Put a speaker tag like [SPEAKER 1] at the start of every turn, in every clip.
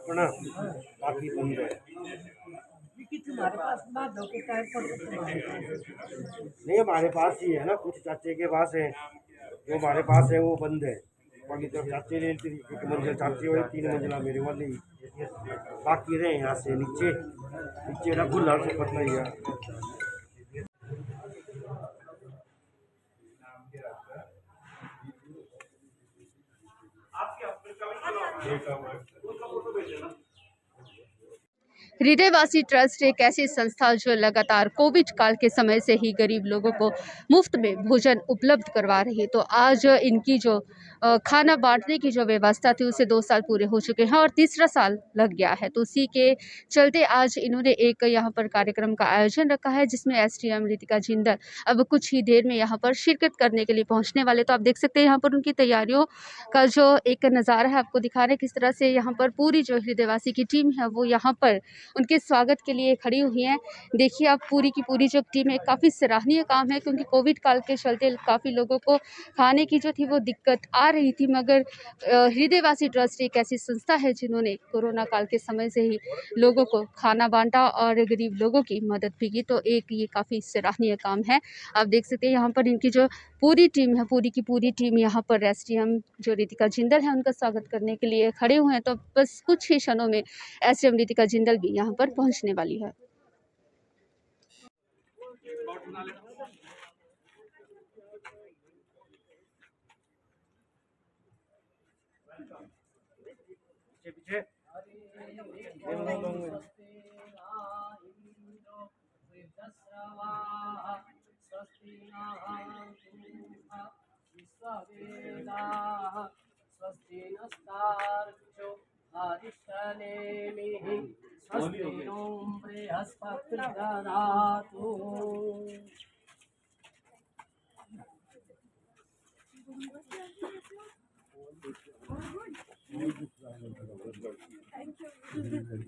[SPEAKER 1] अपना बाकी बंद है। नहीं हमारे पास ही है ना, कुछ चाचे के पास है, जो हमारे पास है वो बंद है। बाकी तो चाचे ने एक मंजिल चाची वाली, 3 मंजिला मेरे वाली, बाकी रहे यहाँ से नीचे नीचे ना खुला से पता ही है।
[SPEAKER 2] हृदयवासी ट्रस्ट एक ऐसी संस्था जो लगातार कोविड काल के समय से ही गरीब लोगों को मुफ्त में भोजन उपलब्ध करवा रही है। तो आज इनकी जो खाना बांटने की जो व्यवस्था थी उसे 2 साल पूरे हो चुके हैं और तीसरा साल लग गया है। तो उसी के चलते आज इन्होंने एक यहाँ पर कार्यक्रम का आयोजन रखा है, जिसमें एसडीएम रितिका जिंदल अब कुछ ही देर में यहाँ पर शिरकत करने के लिए पहुँचने वाले। तो आप देख सकते हैं यहाँ पर उनकी तैयारियों का जो एक नज़ारा है, आपको दिखा रहे हैं किस तरह से यहाँ पर पूरी जो हृदयवासी की टीम है वो यहाँ पर उनके स्वागत के लिए खड़ी हुई हैं। देखिए आप पूरी की पूरी जो टीम है, काफ़ी सराहनीय काम है, क्योंकि कोविड काल के चलते काफ़ी लोगों को खाने की जो थी वो दिक्कत आ रही थी, मगर हृदयवासी ट्रस्ट एक ऐसी संस्था है जिन्होंने कोरोना काल के समय से ही लोगों को खाना बांटा और गरीब लोगों की मदद भी की। तो एक ये काफ़ी सराहनीय काम है। आप देख सकते हैं यहाँ पर इनकी जो पूरी टीम है, पूरी की पूरी टीम यहाँ पर एसडीएम जो रितिका जिंदल है उनका स्वागत करने के लिए खड़े हुए हैं। तो बस कुछ ही क्षणों में एसडीएम रितिका जिंदल भी यहाँ पर पहुँचने वाली है।
[SPEAKER 1] पीछे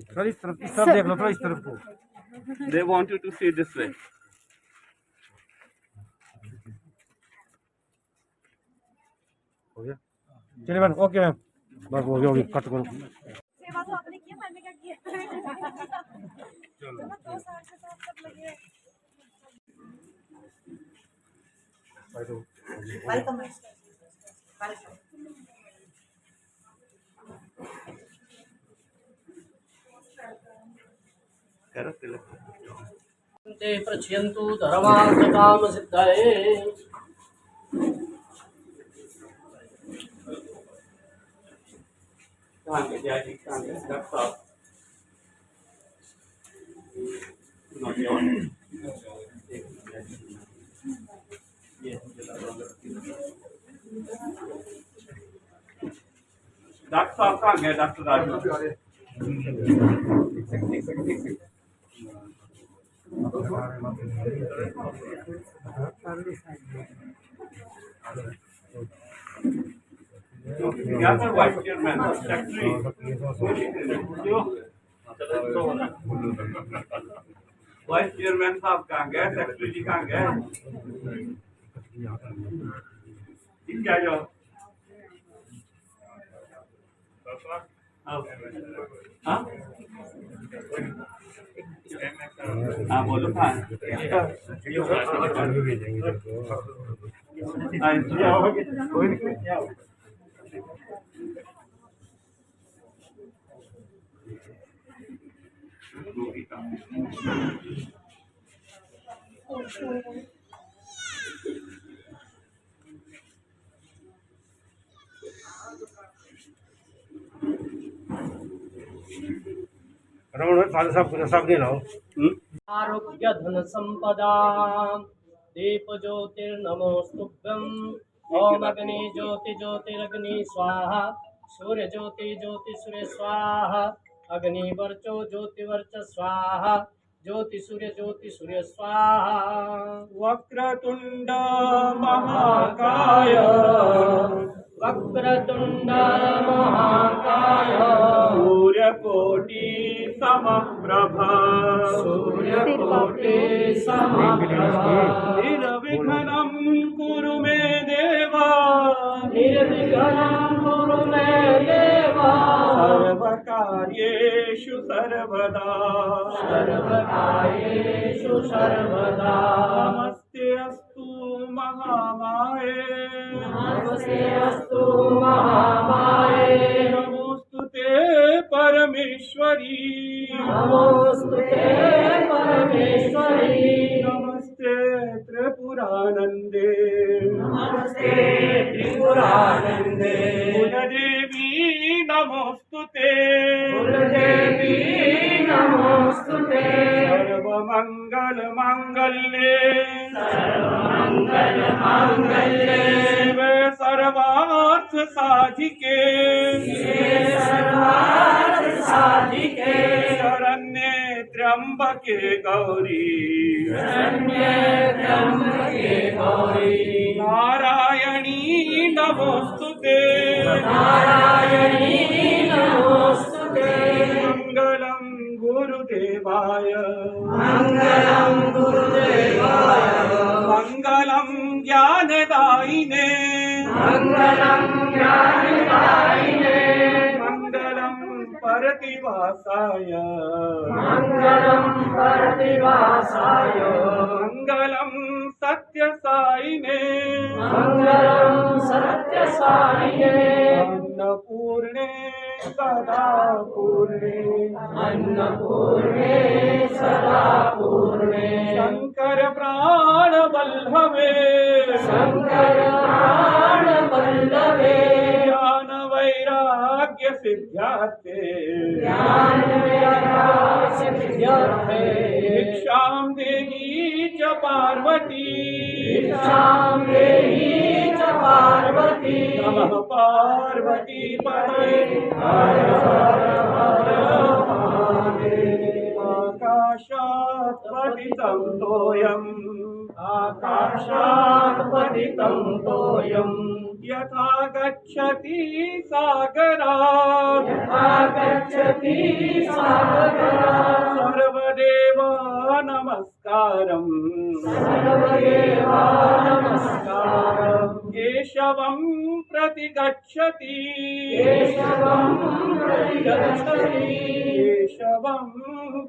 [SPEAKER 1] सर इस तरफ देख लो, थोड़ा इस तरफ को।
[SPEAKER 3] They want you to see this way.
[SPEAKER 1] हो गया, चलिए मैम, ओके मैम, बस हो गया, कट करो।
[SPEAKER 4] सेवा तो आपने किया, मैंने क्या किया? चलो 2 साल से तो आप सब लगे। वेलकम
[SPEAKER 5] ते प्रचयन्तु धर्मार्थकामसिद्धये।
[SPEAKER 3] डॉक्टर साहब कहाँ गए? डॉक्टर राजू क्या कर vice chairman secretary vice chairman साहब कहाँ गए? सेक्रेटरी जी कहाँ गए? क्या जाओ हाँ बोलो कहाँ
[SPEAKER 1] रमण भाई फादर साहब को सब दे लाओ।
[SPEAKER 5] आरोग्य धन संपदा दीप ज्योतिर्नमोस्तुभ्यं। ओम अग्नि ज्योति ज्योतिरग्नि स्वाहा सूर्य ज्योति ज्योति सूर्य स्वाहा अग्नि वर्चो ज्योति वर्च स्वाहा ज्योति सूर्य स्वाहा।
[SPEAKER 3] वक्रतुंड महाकाय
[SPEAKER 5] वक्रतुंड महाकाय
[SPEAKER 3] सूर्यकोटि समप्रभा
[SPEAKER 5] सूर्यकोटि समप्रभा
[SPEAKER 3] निर्विघ्नं कुरु मे देवा
[SPEAKER 5] निर्विघ्नं कुरु मे देवा
[SPEAKER 3] सर्वकार्येषु सर्वकार्येषु सर्वदा
[SPEAKER 5] सर्वकार्येषु सर्वदा
[SPEAKER 3] नमस्ते अस्तु महामाये
[SPEAKER 5] नमस्ते अस्तु महामाये
[SPEAKER 3] नमोस्तुते परमेश्वरी
[SPEAKER 5] नमोस्तुते परमेश्वरी
[SPEAKER 3] नमस्ते त्रिपुरानंदे
[SPEAKER 5] नमस्ते त्रिपुरानंदे
[SPEAKER 3] कुलदेवी नमोस्तुते
[SPEAKER 5] कुलदेवी नमोस्तुते
[SPEAKER 3] सर्वमंगल मांगल्ये
[SPEAKER 5] सर्वमंगल मांगल्ये
[SPEAKER 3] शिवे सर्वार्थ साधिके
[SPEAKER 5] सर्वार्थ साधिके
[SPEAKER 3] शरण्ये त्र्यंबके गौरी
[SPEAKER 5] शरण्ये त्र्यंबके गौरी
[SPEAKER 3] नारायणी नमोस्तुते
[SPEAKER 5] नारायणी नमोस्तुते
[SPEAKER 3] मंगलम गुरुदेवाय
[SPEAKER 5] मंगलम गुरुदेवाय
[SPEAKER 3] मंगलम ज्ञानदायिने
[SPEAKER 5] मंगलम ज्ञानदायिने
[SPEAKER 3] मंगलम परतिवासाय
[SPEAKER 5] मंगलम प्रतिवासाय
[SPEAKER 3] मंगलम सत्यसायिने
[SPEAKER 5] मंगलम सत्यसायिने
[SPEAKER 3] अन्नपूर्णे सदा पूर्णे
[SPEAKER 5] अन्नपूर्णे सदा पूर्णे
[SPEAKER 3] शंकर प्राण वल्लभे
[SPEAKER 5] शंकर प्राण वल्लभे
[SPEAKER 3] ज्ञान वैराग्य सिद्ध्यार्थे
[SPEAKER 5] ज्ञान वैराग्य सिद्ध्यर्थे
[SPEAKER 3] भिक्षां देहि च पार्वती
[SPEAKER 5] भिक्षां देहि च पार्वती
[SPEAKER 3] नमः पार्वती पतये आकाशात् पतितं तोयम्
[SPEAKER 5] आकाशात् पतितं तोयम्
[SPEAKER 3] यथा गच्छति सागरात्
[SPEAKER 5] यथा गच्छति सागरात्
[SPEAKER 3] सर्वदेव नमस्कारम्
[SPEAKER 5] सर्वदेवा नमस्कारम्
[SPEAKER 3] केशवं प्रति गच्छति
[SPEAKER 5] केशवं प्रति गच्छति
[SPEAKER 3] केशवं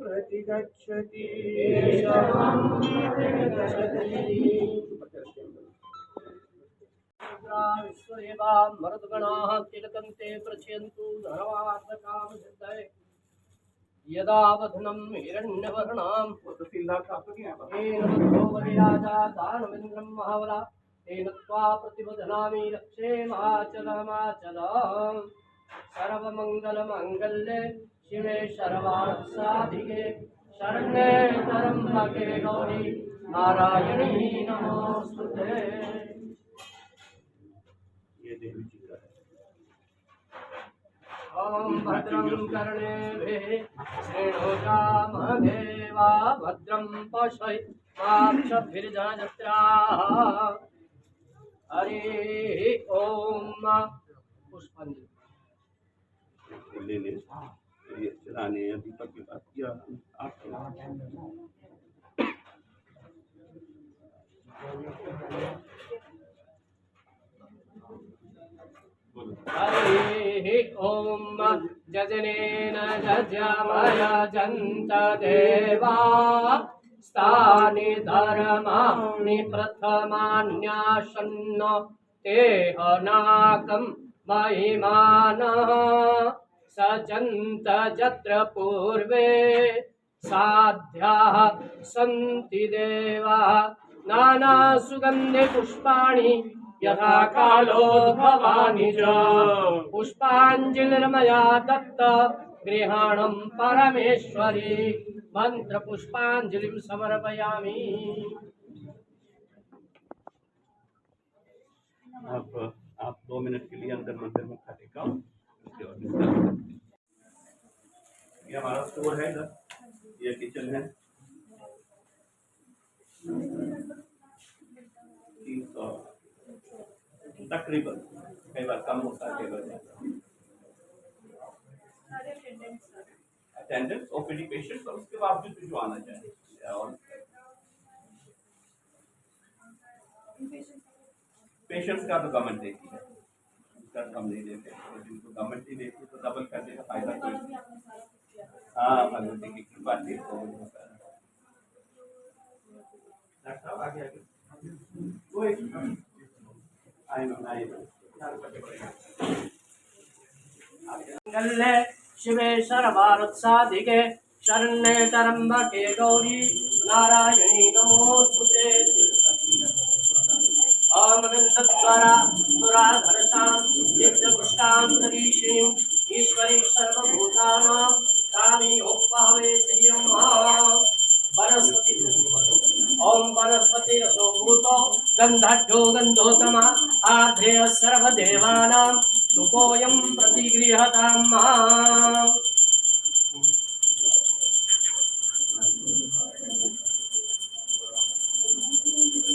[SPEAKER 3] प्रति गच्छति
[SPEAKER 5] केशवं प्रति गच्छति विश्वदेवा मरुद्गणाः तिलकन्ते प्रचयन्तु धर्मार्थकामसिद्धये यदा वधनं हिरण्यवर्णां तेन बद्धो बलिराजा दानवेन्द्रं महाबला तेन त्वा प्रतिबध्नामि रक्षेमाचलमाचलम् सर्वमङ्गलमाङ्गल्ये शिवे सर्वार्थसाधिके शरण्ये त्र्यम्बके गौरी नारायणी नमोस्तुते ॐ भद्रं कर्णेभिः शृणुयामदेवा भद्रं पश्येमाक्षभिर्जयत्राः हरिः ॐ पुष्पांजलि
[SPEAKER 3] ले ले ये चलाने अभी तक के पास किया आप
[SPEAKER 5] हरिः ॐ जजनेन जज्यमय जन्त देवा स्थानि धर्माणि प्रथमान्यासन्न ते अनाकं महिमानः सजन्त यत्र पूर्वे साध्याः सन्ति देवाः नानासुगन्धे पुष्पाणि यथा कालोद्भवानि च पुष्पाञ्जलिर्मया दत्त गृहाणं परमेश्वरी मंत्रपुष्पाञ्जलिं समर्पयामि।
[SPEAKER 3] आप 2 मिनट के लिए अंदर मंदिर में खा टेकाओ। उसके बाद discuss। ये हमारा स्टोर है इधर, ये किचन है। 300 तकरीबन, कई बार कम होता है, कई बार ज्यादा। अटेंडेंस ओपीडी पेशेंट्स और उसके बावजूद भी जो आना चाहिए और पेशेंट्स का तो गवर्नमेंट देती है, डॉक्टर हम नहीं देते, तो जिनको गवर्नमेंट ही देती है तो डबल करने का फायदा कोई। हाँ, भगवती की कृपा थी तो होता है। डॉक्टर साहब आगे आई नो
[SPEAKER 5] मंगले शिवे सर्वार्थ साधिके शरण्ये त्र्यंबके गौरी नारायणी नमोस्तुते। ओम विंदद्वारा दुराधर्षां नित्यपुष्टां तरीषीं ईश्वरी सर्वभूतानां कामी उपहवे श्रियं वनस्पति। ओम वनस्पति रसोभूतो गंधाढ्यो गंधोतमा आध्रेय सर्वदेवानां सुकोऽयं प्रतिगृहताम्।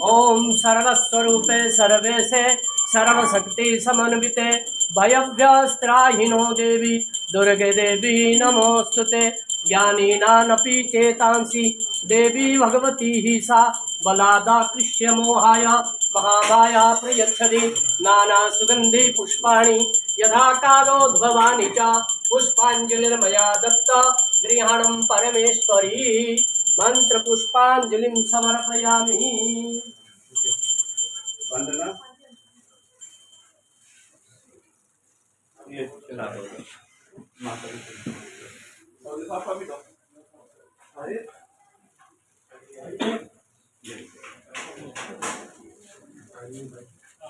[SPEAKER 5] ओम सर्वस्वरूपे सर्वेशे सर्वशक्ति समन्विते भयभ्यस्त्राहिनो देवी दुर्गे देवी नमोस्तुते। ज्ञानीनानपि चेतांसि देवी भगवती ही सा बलादाकृष्य मोहाय महामाया प्रयच्छति। नाना सुगंधि पुष्पाणि यथा कालोद्भवानि च पुष्पांजलिर्मया दत्ता गृहाणं परमेश्वरी। मंत्र पुष्पांजलिं समर्पयामि।
[SPEAKER 3] वंदना ये चला दो माता जी और लिफाफा भी दो। अरे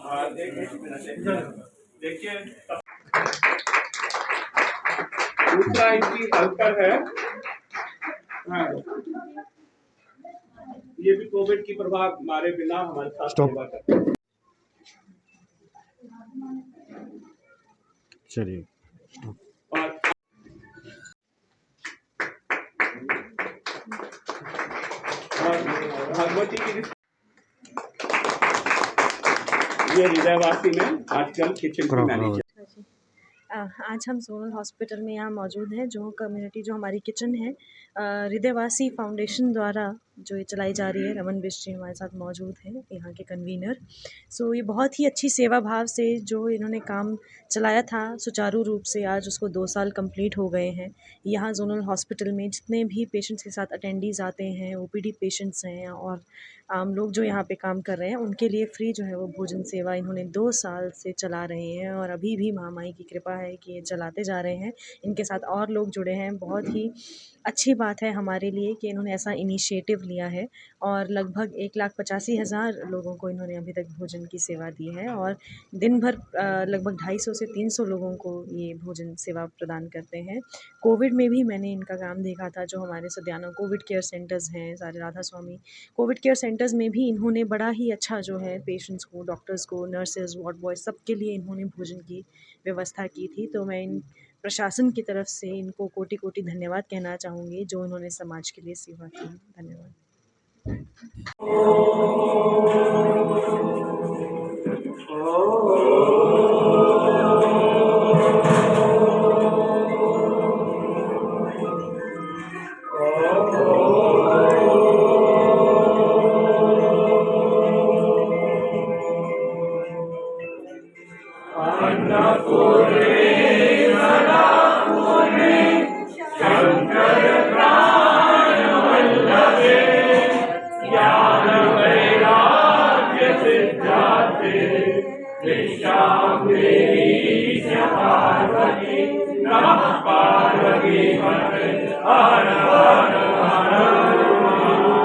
[SPEAKER 3] हाँ देखिए दूसरा इनकी हेल्पर है। हाँ, ये भी कोविड की प्रभाव मारे बिना हमारे साथ सेवा करते हैं।
[SPEAKER 1] चलिए
[SPEAKER 3] और भगवती की ये हृदयवासी में आजकल किचन की मैनेजर।
[SPEAKER 4] आज हम जोनल हॉस्पिटल में यहाँ मौजूद हैं। जो कम्युनिटी जो हमारी किचन है हृदयवासी फाउंडेशन द्वारा जो ये चलाई जा रही है। रमन बिष्ट जी हमारे साथ मौजूद हैं, यहाँ के कन्वीनर। सो ये बहुत ही अच्छी सेवा भाव से जो इन्होंने काम चलाया था सुचारू रूप से आज उसको 2 साल कंप्लीट हो गए हैं। यहाँ जोनल हॉस्पिटल में जितने भी पेशेंट्स के साथ अटेंडीज़ आते हैं, ओपीडी पेशेंट्स हैं और आम लोग जो यहाँ पे काम कर रहे हैं उनके लिए फ्री जो है वो भोजन सेवा इन्होंने 2 साल से चला रहे हैं और अभी भी महामाई की कृपा है कि ये चलाते जा रहे हैं। इनके साथ और लोग जुड़े हैं। बहुत ही अच्छी बात है हमारे लिए कि इन्होंने ऐसा इनिशिएटिव लिया है और लगभग 1,85,000 लोगों को इन्होंने अभी तक भोजन की सेवा दी है और दिन भर लगभग 250 से 300 लोगों को ये भोजन सेवा प्रदान करते हैं। कोविड में भी मैंने इनका काम देखा था। जो हमारे सद्याना कोविड केयर सेंटर्स हैं, सारे राधा स्वामी कोविड केयर सेंटर्स में भी इन्होंने बड़ा ही अच्छा जो है पेशेंट्स को, डॉक्टर्स को, नर्सेज, वार्ड बॉयज़ सबके लिए इन्होंने भोजन की व्यवस्था की थी। तो मैं इन प्रशासन की तरफ से इनको कोटि-कोटि धन्यवाद कहना चाहूँगी जो इन्होंने समाज के लिए सेवा की। धन्यवाद।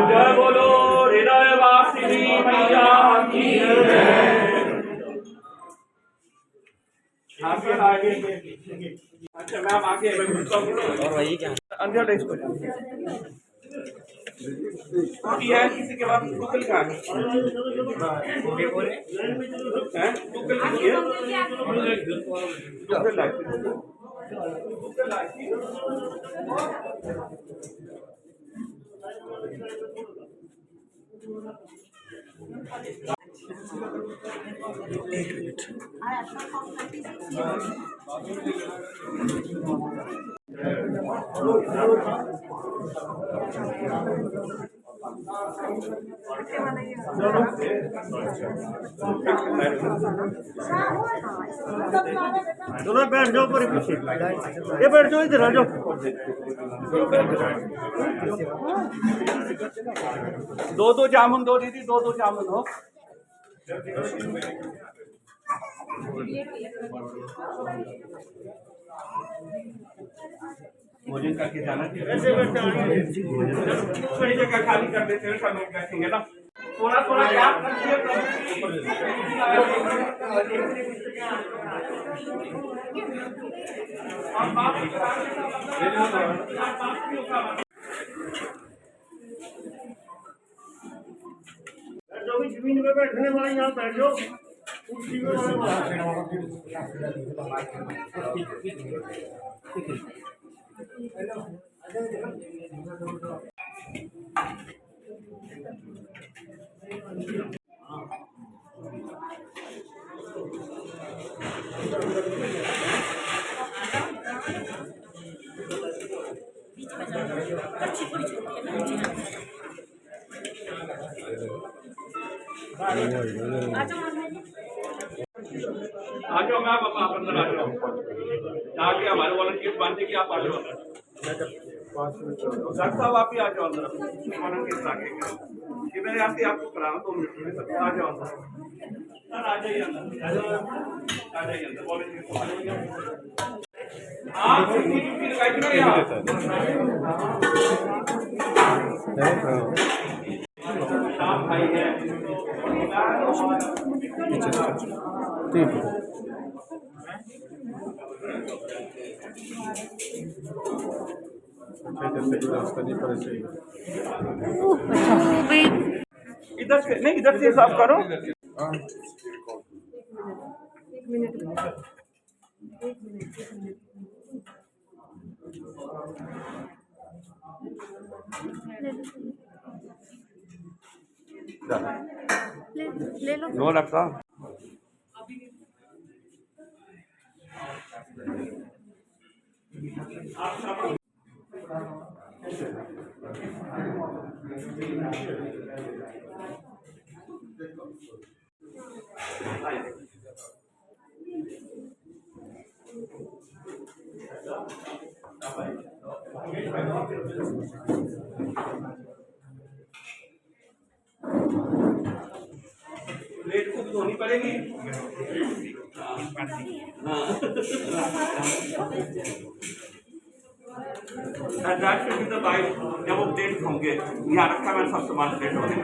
[SPEAKER 3] जय बोलो हृदयवासिनी मैया की जय। अच्छा मैम आगे और वही क्या अंदर इसको है किसी के पास टुकल का है टुकल लिखिए
[SPEAKER 1] चलो बैठ जाओ पर पीछे, ये बैठ जाओ, इधर आ जाओ।
[SPEAKER 3] दो जामुन दो दीदी, दो जामुन हो। भोजन करके जाना थोड़ी जगह खाली कर देते हैं, सब लोग बैठेंगे ना। थोड़ा थोड़ा गैप
[SPEAKER 1] जो भी जमीन पे बैठने वाले यहाँ बैठ जाओ, कुर्सी पे
[SPEAKER 3] आ जाओ मैम, आप अंदर आ जाओ, जाके हमारे वॉलंटियर्स बांधे कि आप आ जाओ अंदर। डॉक्टर साहब आप ही आ जाओ अंदर, वॉलंटियर्स आके कि मैं यहाँ से आपको कराऊँ 2 मिनट में, आ जाओ अंदर सर, आ जाइए अंदर, आ जाइए अंदर, वॉलंटियर्स आप भाई है इधर से नहीं, इधर से साफ करो।
[SPEAKER 2] ले लो।
[SPEAKER 3] नो लगता प्लेट को धोनी पड़ेगी। जब वो प्लेट होंगे यहाँ रखा, मैंने सब सामान प्लेट होंगे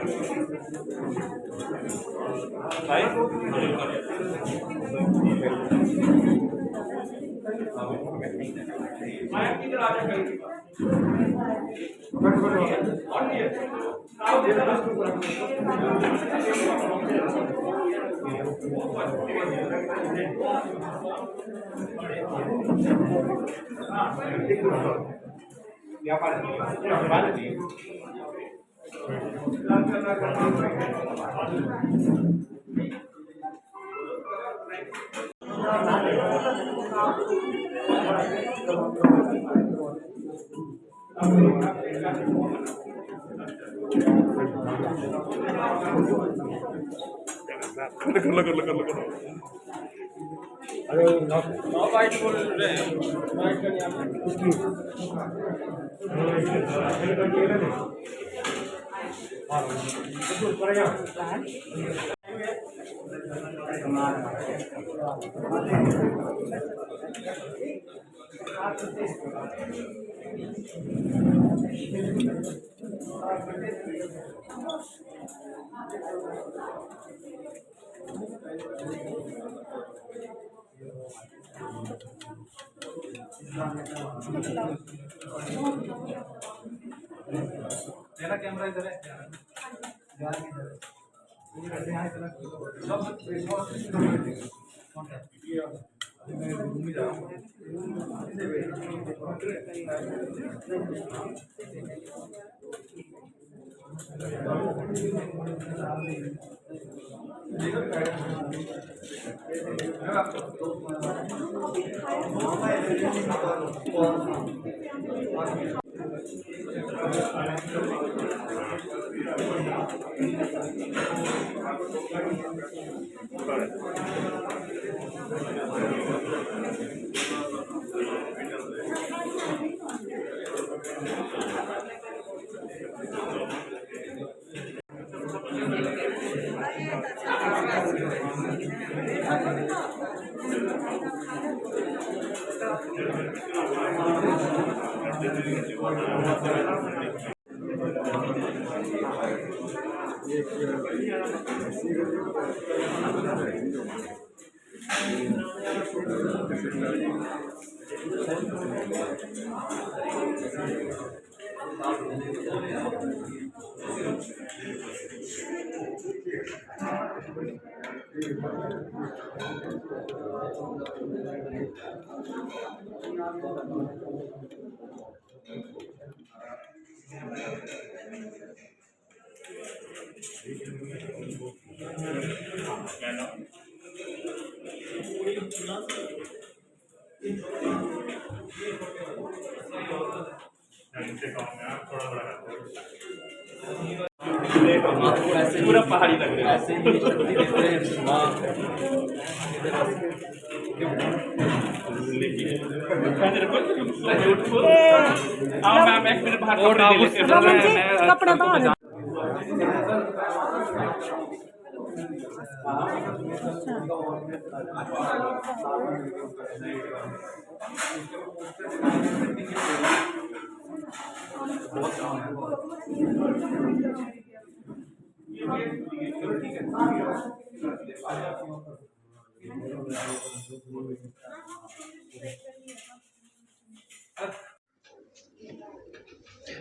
[SPEAKER 6] मेरा कैमरा इधर है,
[SPEAKER 3] पूरा पहाड़ी लग रहा है। मैम एक मिनट बाहर
[SPEAKER 4] कपड़े बाहर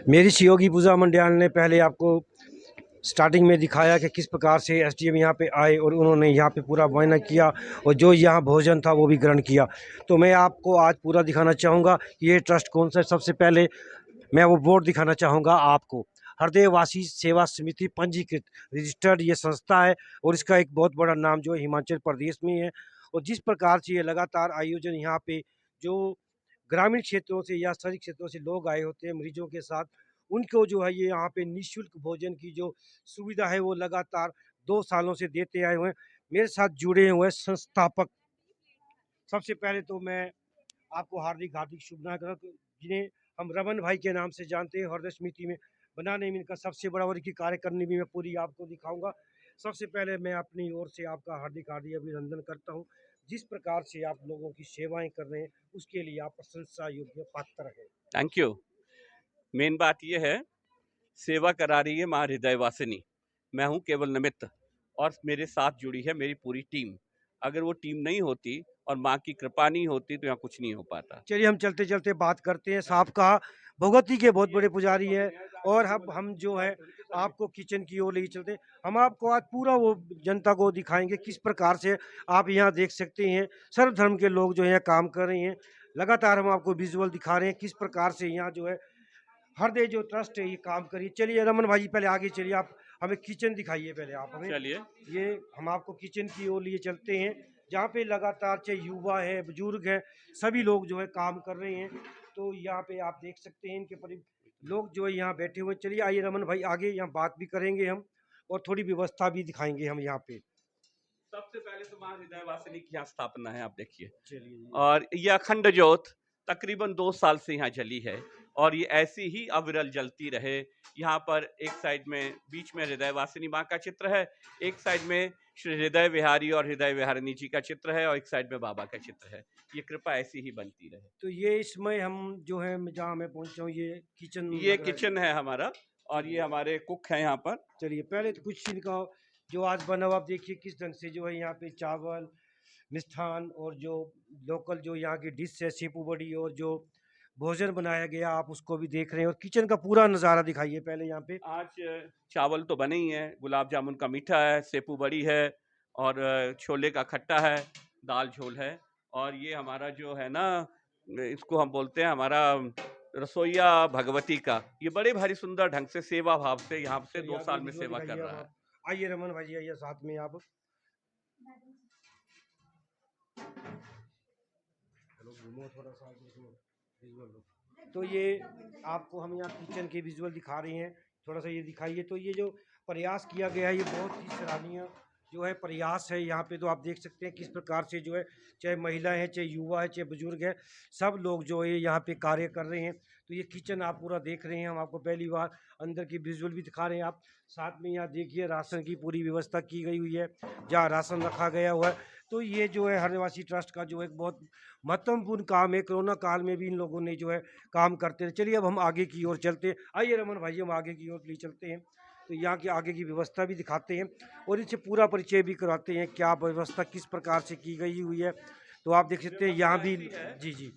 [SPEAKER 1] मेरी सहयोगी पूजा मंडियाल ने पहले आपको स्टार्टिंग में दिखाया कि किस प्रकार से एसडीएम यहाँ पे आए और उन्होंने यहाँ पे पूरा मुआयना किया और जो यहाँ भोजन था वो भी ग्रहण किया। तो मैं आपको आज पूरा दिखाना चाहूँगा कि ये ट्रस्ट कौन सा है। सबसे पहले मैं वो बोर्ड दिखाना चाहूँगा आपको। हृदयवासी सेवा समिति पंजीकृत रजिस्टर्ड ये संस्था है और इसका एक बहुत बड़ा नाम जो है हिमाचल प्रदेश में है। और जिस प्रकार से ये लगातार आयोजन यहाँ पे जो ग्रामीण क्षेत्रों से या शहरी क्षेत्रों से लोग आए होते हैं मरीजों के साथ, उनको जो है ये यहाँ पे निःशुल्क भोजन की जो सुविधा है वो लगातार 2 सालों से देते आए हुए हैं। मेरे साथ जुड़े हुए संस्थापक, सबसे पहले तो मैं आपको हार्दिक हार्दिक शुभकामनाएं जिन्हें हम रमन भाई के नाम से जानते हैं। हृदय समिति में बनाने में इनका सबसे बड़ा और इनकी कार्य करने में मैं पूरी आपको दिखाऊंगा। सबसे पहले मैं अपनी ओर से आपका हार्दिक हार्दिक अभिनंदन करता हूं। जिस प्रकार से आप लोगों की सेवाएं कर रहे हैं उसके लिए आप प्रशंसा योग्य पात्र हैं।
[SPEAKER 3] Thank you. मेन बात यह है, सेवा करा रही है माँ हृदयवासिनी। मैं हूँ केवल निमित्त और मेरे साथ जुड़ी है मेरी पूरी टीम। अगर वो टीम नहीं होती और माँ की कृपा नहीं होती तो यहाँ कुछ नहीं हो पाता।
[SPEAKER 1] चलिए हम चलते चलते बात करते हैं। साहब कहा भगवती के बहुत बड़े पुजारी हैं और हम जो है आपको किचन की ओर ले चलते हैं। हम आपको आज पूरा वो जनता को दिखाएंगे किस प्रकार से आप यहाँ देख सकते हैं सर्व धर्म के लोग जो है काम कर रहे हैं। लगातार हम आपको विजुअल दिखा रहे हैं किस प्रकार से यहाँ जो है हृदय जो ट्रस्ट है ये काम करिए। चलिए रमन भाई पहले आगे चलिए, आप हमें किचन दिखाइए पहले आप हमें।
[SPEAKER 3] चलिए
[SPEAKER 1] ये हम आपको किचन की ओर लिए चलते हैं जहाँ पे लगातार चाहे युवा है बुजुर्ग है सभी लोग जो है काम कर रहे हैं। तो यहाँ पे आप देख सकते हैं इनके परि लोग जो है यहाँ बैठे हुए। चलिए आइए रमन भाई आगे, यहाँ बात भी करेंगे हम और थोड़ी व्यवस्था भी दिखाएंगे हम यहाँ पे।
[SPEAKER 3] सबसे पहले तो माँ हृदयवासिनी की यहाँ स्थापना है, आप देखिए।
[SPEAKER 1] चलिए
[SPEAKER 3] और यह अखंड ज्योत तकरीबन 2 साल से यहाँ जली है और ये ऐसी ही अविरल जलती रहे। यहाँ पर एक साइड में बीच में हृदयवासिनी माँ का चित्र है, एक साइड में श्री हृदय विहारी और हृदय विहारिणी जी का चित्र है और एक साइड में बाबा का चित्र है। ये कृपा ऐसी ही बनती रहे।
[SPEAKER 1] तो ये इसमें हम जो है जहाँ मैं पहुँचा हूँ ये किचन,
[SPEAKER 3] ये किचन है हमारा और ये हमारे कुक हैं यहाँ पर।
[SPEAKER 1] चलिए पहले तो कुछ इनका जो आज बना हुआ आप देखिए किस ढंग से जो है यहाँ पे चावल मिष्ठान और जो लोकल जो यहाँ की डिश है सेपू बड़ी और जो भोजन बनाया गया आप उसको भी देख रहे हैं। और किचन का पूरा नज़ारा दिखाइए पहले यहाँ पे।
[SPEAKER 3] आज चावल तो बने ही हैं, गुलाब जामुन का मीठा है, सेपू बड़ी है और छोले का खट्टा है, दाल झोल है। और ये हमारा जो है ना, इसको हम बोलते हैं हमारा रसोईया भगवती का, ये बड़े भारी सुंदर ढंग से सेवा भाव से यहाँ से 2 साल में सेवा कर रहा है।
[SPEAKER 1] आइए रमन भाई जी आइए साथ में आप। घूमो थोड़ा सा विजुअल। तो ये आपको हम यहाँ किचन के विजुअल दिखा रहे हैं, थोड़ा सा ये दिखाइए। तो ये जो प्रयास किया गया है ये बहुत ही सराहनीय जो है प्रयास है यहाँ पे, तो आप देख सकते हैं किस प्रकार से जो है, चाहे महिला है, चाहे युवा है, चाहे बुजुर्ग है, सब लोग जो है यहाँ पे कार्य कर रहे हैं। तो ये किचन आप पूरा देख रहे हैं, हम आपको पहली बार अंदर की विजुअल भी दिखा रहे हैं। आप साथ में यहाँ देखिए राशन की पूरी व्यवस्था की गई हुई है, जहाँ राशन रखा गया हुआ है। तो ये जो है हरनिवासी ट्रस्ट का जो एक बहुत महत्वपूर्ण काम है। कोरोना काल में भी इन लोगों ने जो है काम करते रहे। चलिए अब हम आगे की ओर चलते हैं। आइए रमन भाई, हम आगे की ओर ले चलते हैं, तो यहाँ की आगे की व्यवस्था भी दिखाते हैं और इनसे पूरा परिचय भी कराते हैं, क्या व्यवस्था किस प्रकार से की गई हुई है। तो आप देख सकते हैं यहाँ भी। जी जी।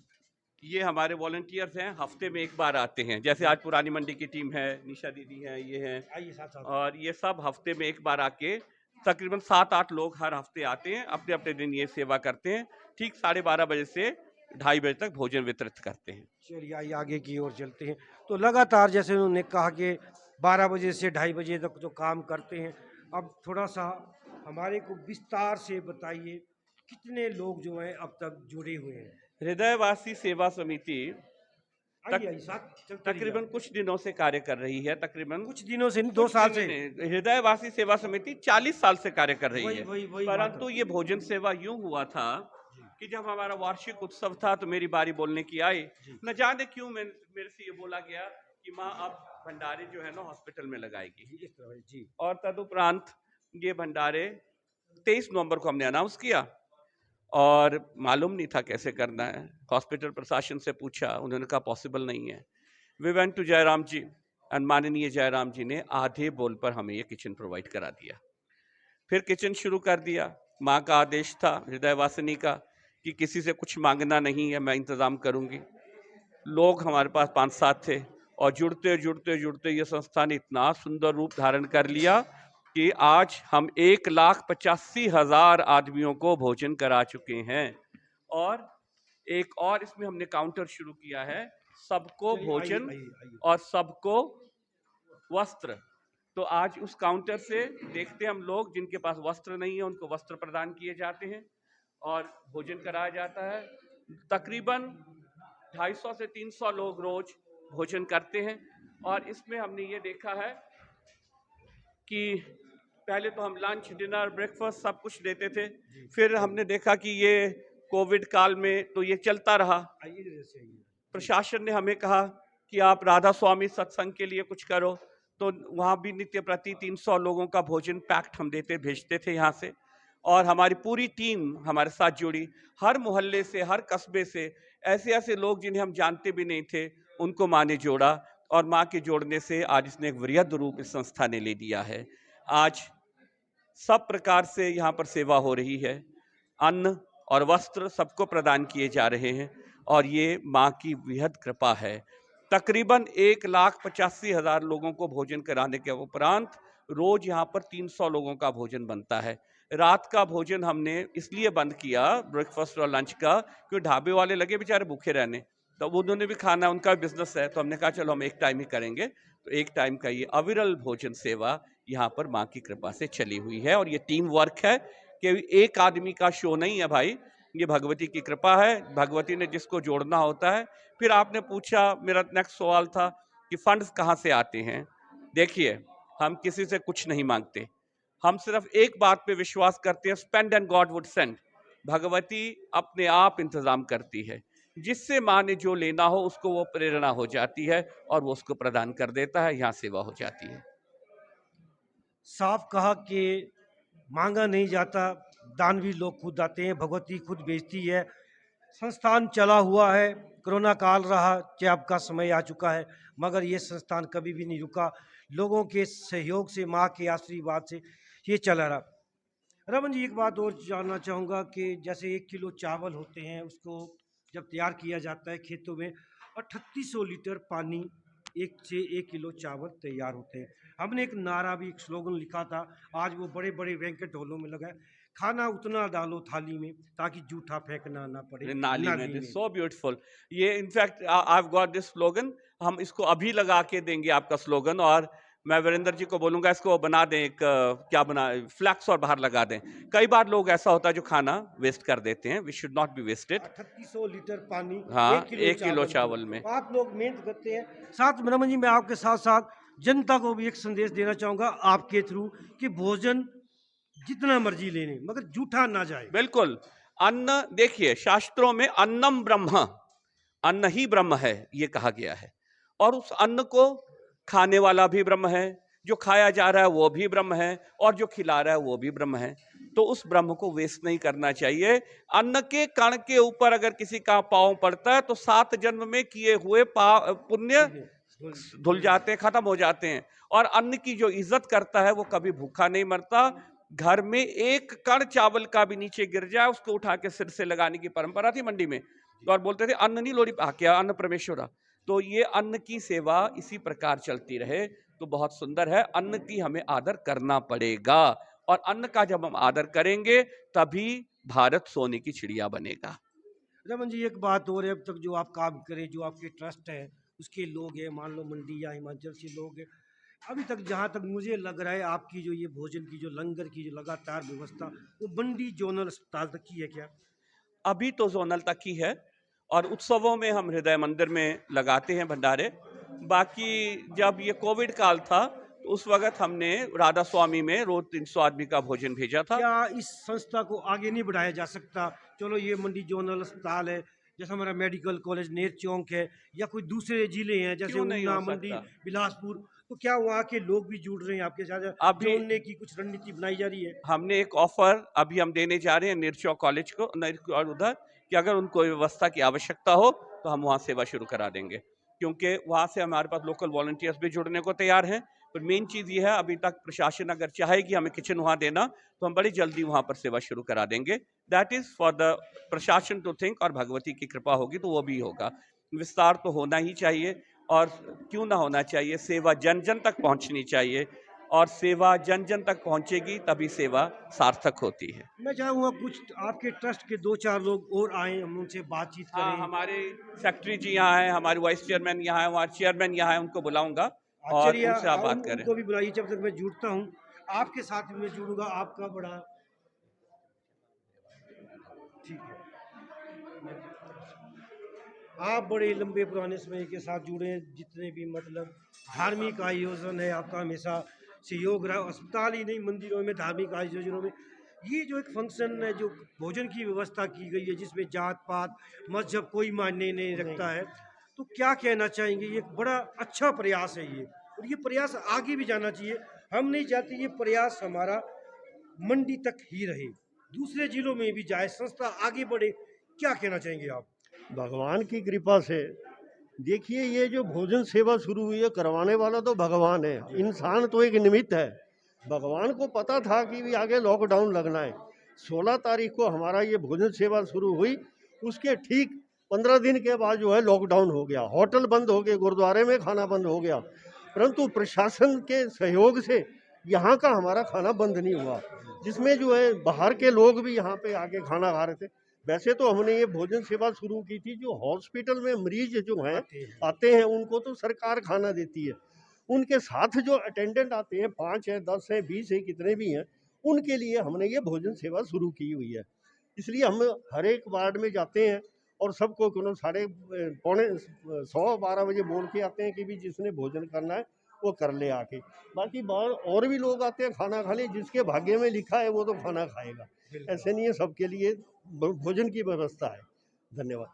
[SPEAKER 3] ये हमारे वॉलंटियर्स हैं, हफ्ते में एक बार आते हैं। जैसे आज पुरानी मंडी की टीम है, निशा दीदी हैं, ये हैं,
[SPEAKER 1] आइए साथ साथ।
[SPEAKER 3] और ये सब हफ्ते में एक बार आके तकरीबन 7-8 लोग हर हफ्ते आते हैं, अपने अपने दिन ये सेवा करते हैं। ठीक 12:30 बजे से 2:30 बजे तक भोजन वितरित करते हैं।
[SPEAKER 1] चलिए आइए आगे की ओर चलते हैं। तो लगातार जैसे उन्होंने कहा कि 12 बजे से 2:30 बजे तक जो काम करते हैं, अब थोड़ा सा हमारे को विस्तार से बताइए, कितने लोग जो हैं अब तक जुड़े हुए हैं।
[SPEAKER 3] हृदयवासी सेवा समिति
[SPEAKER 1] आइए आइए साथ चलते रहिए।
[SPEAKER 3] तकरीबन कुछ दिनों से कार्य कर रही है, तकरीबन
[SPEAKER 1] कुछ दिनों से नहीं, 2 साल से।
[SPEAKER 3] हृदयवासी सेवा समिति 40 साल से कार्य कर रही
[SPEAKER 1] वही-
[SPEAKER 3] है।
[SPEAKER 1] वही
[SPEAKER 3] परंतु ये भोजन सेवा यूं हुआ था कि जब हमारा वार्षिक उत्सव था तो मेरी बारी बोलने की आई। न जाने क्यों मेरे से ये बोला गया कि माँ अब भंडारे जो है ना हॉस्पिटल में लगाएगी।
[SPEAKER 1] इस तरह जी।
[SPEAKER 3] और तदुपरांत ये भंडारे 23 नवंबर को हमने अनाउंस किया और मालूम नहीं था कैसे करना है। हॉस्पिटल प्रशासन से पूछा, उन्होंने कहा पॉसिबल नहीं है। We went to Jairam ji and माननीय जयराम जी ने आधे बोल पर हमें ये किचन प्रोवाइड करा दिया। फिर किचन शुरू कर दिया। माँ का आदेश था हृदयवासिनी का कि किसी से कुछ मांगना नहीं है, मैं इंतज़ाम करूँगी। लोग हमारे पास 5-7 थे और जुड़ते जुड़ते जुड़ते ये संस्था ने इतना सुंदर रूप धारण कर लिया कि आज हम 1,85,000 आदमियों को भोजन करा चुके हैं। और एक और इसमें हमने काउंटर शुरू किया है, सबको
[SPEAKER 1] चलिए,
[SPEAKER 3] भोजन
[SPEAKER 1] आइए, आइए।
[SPEAKER 3] और सबको वस्त्र। तो आज उस काउंटर से देखते हैं हम लोग जिनके पास वस्त्र नहीं है उनको वस्त्र प्रदान किए जाते हैं और भोजन कराया जाता है। तकरीबन 250 से 300 लोग रोज भोजन करते हैं। और इसमें हमने ये देखा है कि पहले तो हम लंच, डिनर, ब्रेकफास्ट सब कुछ देते थे। फिर हमने देखा कि ये कोविड काल में तो ये चलता रहा।
[SPEAKER 1] आइए इधर से आइए।
[SPEAKER 3] प्रशासन ने हमें कहा कि आप राधा स्वामी सत्संग के लिए कुछ करो, तो वहाँ भी नित्य प्रति 300 लोगों का भोजन पैक्ट हम भेजते थे यहाँ से। और हमारी पूरी टीम हमारे साथ जुड़ी, हर मोहल्ले से, हर कस्बे से ऐसे ऐसे लोग जिन्हें हम जानते भी नहीं थे उनको माँ ने जोड़ा। और माँ के जोड़ने से आज इसने एक वृहद रूप इस संस्था ने ले लिया है। आज सब प्रकार से यहाँ पर सेवा हो रही है, अन्न और वस्त्र सबको प्रदान किए जा रहे हैं और ये माँ की वृहद कृपा है। तकरीबन 1,85,000 लोगों को भोजन कराने के उपरांत रोज यहाँ पर 300 लोगों का भोजन बनता है। रात का भोजन हमने इसलिए बंद किया, ब्रेकफास्ट और लंच का, क्योंकि ढाबे वाले लगे बेचारे भूखे रहने, तो उन्होंने भी खाना, उनका बिजनेस है, तो हमने कहा चलो हम एक टाइम ही करेंगे। तो एक टाइम का ये अविरल भोजन सेवा यहाँ पर माँ की कृपा से चली हुई है। और ये टीम वर्क है कि एक आदमी का शो नहीं है भाई, ये भगवती की कृपा है। भगवती ने जिसको जोड़ना होता है। फिर आपने पूछा, मेरा नेक्स्ट सवाल था कि फंड्स कहाँ से आते हैं। देखिए, हम किसी से कुछ नहीं मांगते, हम सिर्फ एक बात पे विश्वास करते हैं, spend and God would send. Bhagwati अपने आप इंतजाम करती है, जिससे माँ ने जो लेना हो उसको वो प्रेरणा हो जाती है और वो उसको प्रदान कर देता है, यहाँ सेवा हो जाती है।
[SPEAKER 1] साफ कहा कि मांगा नहीं जाता, दानवी लोग खुद आते हैं, भगवती खुद भेजती है। संस्थान चला हुआ है, कोरोना काल रहा, चाहे का समय आ चुका है, मगर ये संस्थान कभी भी नहीं रुका। लोगों के सहयोग से, माँ के आशीर्वाद से ये चला रहा। रमन जी, एक बात और जानना चाहूँगा कि जैसे 1 किलो चावल होते हैं, उसको जब तैयार किया जाता है खेतों में, 3800 लीटर पानी 1 से 1 किलो चावल तैयार होते हैं। हमने एक नारा भी, एक स्लोगन लिखा था, आज वो बड़े बड़े बैंकेट हॉलों में लगा है, खाना उतना डालो थाली में ताकि जूठा फेंकना ना पड़े
[SPEAKER 3] नाली में। So beautiful. ये in fact I have got this slogan, हम इसको अभी लगा के देंगे आपका स्लोगन। और मैं वीरेंद्र जी को बोलूंगा इसको बना दें, एक क्या बना, फ्लैक्स और बाहर लगा दें। कई बार लोग ऐसा होता है जो खाना वेस्ट कर देते हैं, we should not be wasted.
[SPEAKER 1] 3800 litre पानी,
[SPEAKER 3] हाँ,
[SPEAKER 1] 1
[SPEAKER 3] किलो चावल में।
[SPEAKER 1] आप लोग मेहनत करते हैं। साथ में रमन जी, मैं आपके साथ साथ जनता को भी एक संदेश देना चाहूँगा आपके थ्रू कि भोजन जितना मर्जी लेने, मगर जूठा ना जाए।
[SPEAKER 3] बिल्कुल। अन्न देखिए, शास्त्रों में अन्नम ब्रह्म, अन्न ही ब्रह्म है ये कहा गया है, और उस अन्न को खाने वाला भी ब्रह्म है, जो खाया जा रहा है वो भी ब्रह्म है, और जो खिला रहा है वो भी ब्रह्म है। तो उस ब्रह्म को वेस्ट नहीं करना चाहिए। अन्न के कण के ऊपर अगर किसी का पांव पड़ता है तो 7 जन्म में किए हुए पुण्य धुल जाते हैं, खत्म हो जाते हैं। और अन्न की जो इज्जत करता है वो कभी भूखा नहीं मरता। घर में एक कण चावल का भी नीचे गिर जाए उसको उठा के सिर से लगाने की परंपरा थी मंडी में, और बोलते थे अन्न नहीं लोड़ी क्या अन्न परमेश्वरा। तो ये अन्न की सेवा इसी प्रकार चलती रहे तो बहुत सुंदर है। अन्न की हमें आदर करना पड़ेगा, और अन्न का जब हम आदर करेंगे तभी भारत सोने की चिड़िया बनेगा।
[SPEAKER 1] रमन जी, एक बात और है, अब तक जो आप काम करें, जो आपके ट्रस्ट है उसके लोग हैं, मान लो मंडी या हिमाचल से लोग हैं, अभी तक जहाँ तक मुझे लग रहा है आपकी जो ये भोजन की जो लंगर की जो लगातार व्यवस्था वो मंडी जोनल अस्पताल तक की है क्या?
[SPEAKER 3] अभी तो जोनल तक ही है, और उत्सवों में हम हृदय मंदिर में लगाते हैं भंडारे। बाकी जब ये कोविड काल था तो उस वक्त हमने राधा स्वामी में रोज 300 आदमी का भोजन भेजा था।
[SPEAKER 1] क्या इस संस्था को आगे नहीं बढ़ाया जा सकता? चलो ये मंडी जोनल अस्पताल है, जैसे हमारा मेडिकल कॉलेज नेर चौक है, या कोई दूसरे जिले हैं जैसे
[SPEAKER 3] क्यों नहीं
[SPEAKER 1] ऊना,
[SPEAKER 3] हो
[SPEAKER 1] मंडी,
[SPEAKER 3] सकता?
[SPEAKER 1] बिलासपुर, तो क्या वहाँ के लोग भी जुड़ रहे हैं आपके साथ?
[SPEAKER 3] अभी
[SPEAKER 1] जोड़ने की कुछ रणनीति बनाई जा रही है?
[SPEAKER 3] हमने एक ऑफर अभी हम देने जा रहे हैं निरचौ कॉलेज को और उधर, कि अगर उनको व्यवस्था की आवश्यकता हो तो हम वहाँ सेवा शुरू करा देंगे, क्योंकि वहाँ से हमारे पास लोकल वॉलंटियर्स भी जुड़ने को तैयार हैं। पर मेन चीज़ ये है, अभी तक प्रशासन अगर चाहेगी हमें किचन वहाँ देना तो हम बड़ी जल्दी वहाँ पर सेवा शुरू करा देंगे। दैट इज़ फॉर द प्रशासन टू थिंक, और भगवती की कृपा होगी तो वो भी होगा। विस्तार तो होना ही चाहिए, और क्यों ना होना चाहिए, सेवा जन जन तक पहुँचनी चाहिए, और सेवा जन जन तक पहुंचेगी तभी सेवा सार्थक होती है।
[SPEAKER 1] मैं चाहूँगा कुछ आपके ट्रस्ट के 2-4 लोग और आए, हम उनसे बातचीत
[SPEAKER 3] हाँ,
[SPEAKER 1] करें।
[SPEAKER 3] हमारे सेक्रेटरी जी यहाँ हैं, हमारे वाइस चेयरमैन यहाँ हैं, हमारे चेयरमैन यहाँ हैं, उनको बुलाऊंगा और
[SPEAKER 1] चलिए
[SPEAKER 3] उनसे आप बात करें।
[SPEAKER 1] उनको भी बुलाइए, जब तक मैं जुड़ता हूँ आपके साथ भी मैं जुड़ूंगा। आपका बड़ा ठीक है, आप बड़े लंबे पुराने समय के साथ जुड़े हैं, जितने भी मतलब धार्मिक आयोजन है आपका हमेशा सहयोग रहा। अस्पताल ही नहीं, मंदिरों में, धार्मिक आयोजनों में ये जो एक फंक्शन है, जो भोजन की व्यवस्था की गई है जिसमें जात पात मजहब कोई मायने नहीं रखता है, तो क्या कहना चाहेंगे? ये एक बड़ा अच्छा प्रयास है ये, और ये प्रयास आगे भी जाना चाहिए। हम नहीं चाहते ये प्रयास हमारा मंडी तक ही रहे, दूसरे जिलों में भी जाए, संस्था आगे बढ़े। क्या कहना चाहेंगे आप?
[SPEAKER 6] भगवान की कृपा से देखिए, ये जो भोजन सेवा शुरू हुई है, करवाने वाला तो भगवान है, इंसान तो एक निमित्त है। भगवान को पता था कि भी आगे लॉकडाउन लगना है। 16 तारीख को हमारा ये भोजन सेवा शुरू हुई, उसके ठीक 15 दिन के बाद जो है लॉकडाउन हो गया, होटल बंद हो गए, गुरुद्वारे में खाना बंद हो गया। परंतु प्रशासन के सहयोग से यहाँ का हमारा खाना बंद नहीं हुआ, जिसमें जो है बाहर के लोग भी यहाँ पे आके खाना खा रहे थे। वैसे तो हमने ये भोजन सेवा शुरू की थी, जो हॉस्पिटल में मरीज जो हैं आते हैं उनको तो सरकार खाना देती है, उनके साथ जो अटेंडेंट आते हैं 5 हैं, 10 हैं, 20 हैं, कितने भी हैं, उनके लिए हमने ये भोजन सेवा शुरू की हुई है। इसलिए हम हर एक वार्ड में जाते हैं और सबको साढ़े पौने 100-12 बजे बोल के आते हैं कि भी जिसने भोजन करना है वो कर ले आके। बाकी और भी लोग आते हैं खाना खाने, जिसके भाग्य में लिखा है वो तो खाना खाएगा। ऐसे नहीं है, सबके लिए भोजन की व्यवस्था है। धन्यवाद।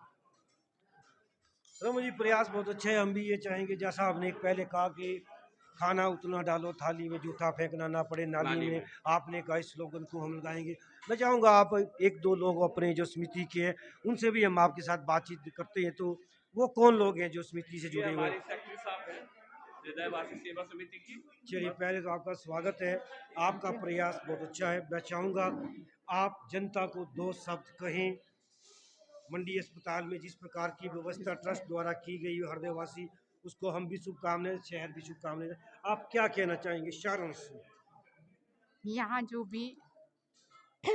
[SPEAKER 1] रमन जी, प्रयास बहुत अच्छे हैं। हम भी ये चाहेंगे, जैसा आपने एक पहले कहा कि खाना उतना डालो थाली में, जूठा फेंकना ना पड़े नाली में, आपने कहा इस स्लोगन को हम लगाएंगे। मैं चाहूँगा आप 1-2 लोग अपने जो समिति के हैं उनसे भी हम आपके साथ बातचीत करते हैं। तो वो कौन लोग हैं जो समिति से जुड़े हुए हैं?
[SPEAKER 3] हृदयवासी सेवा समिति की।
[SPEAKER 1] चलिए, पहले तो आपका स्वागत है, आपका प्रयास बहुत अच्छा है। मैं चाहूँगा आप जनता को 2 शब्द कहें। मंडी अस्पताल में जिस प्रकार की व्यवस्था ट्रस्ट द्वारा की गई है, हृदयवासी उसको हम भी शुभकामनाएं, शहर भी शुभकामनाएं। आप क्या कहना चाहेंगे सारांश में?
[SPEAKER 7] यहाँ जो भी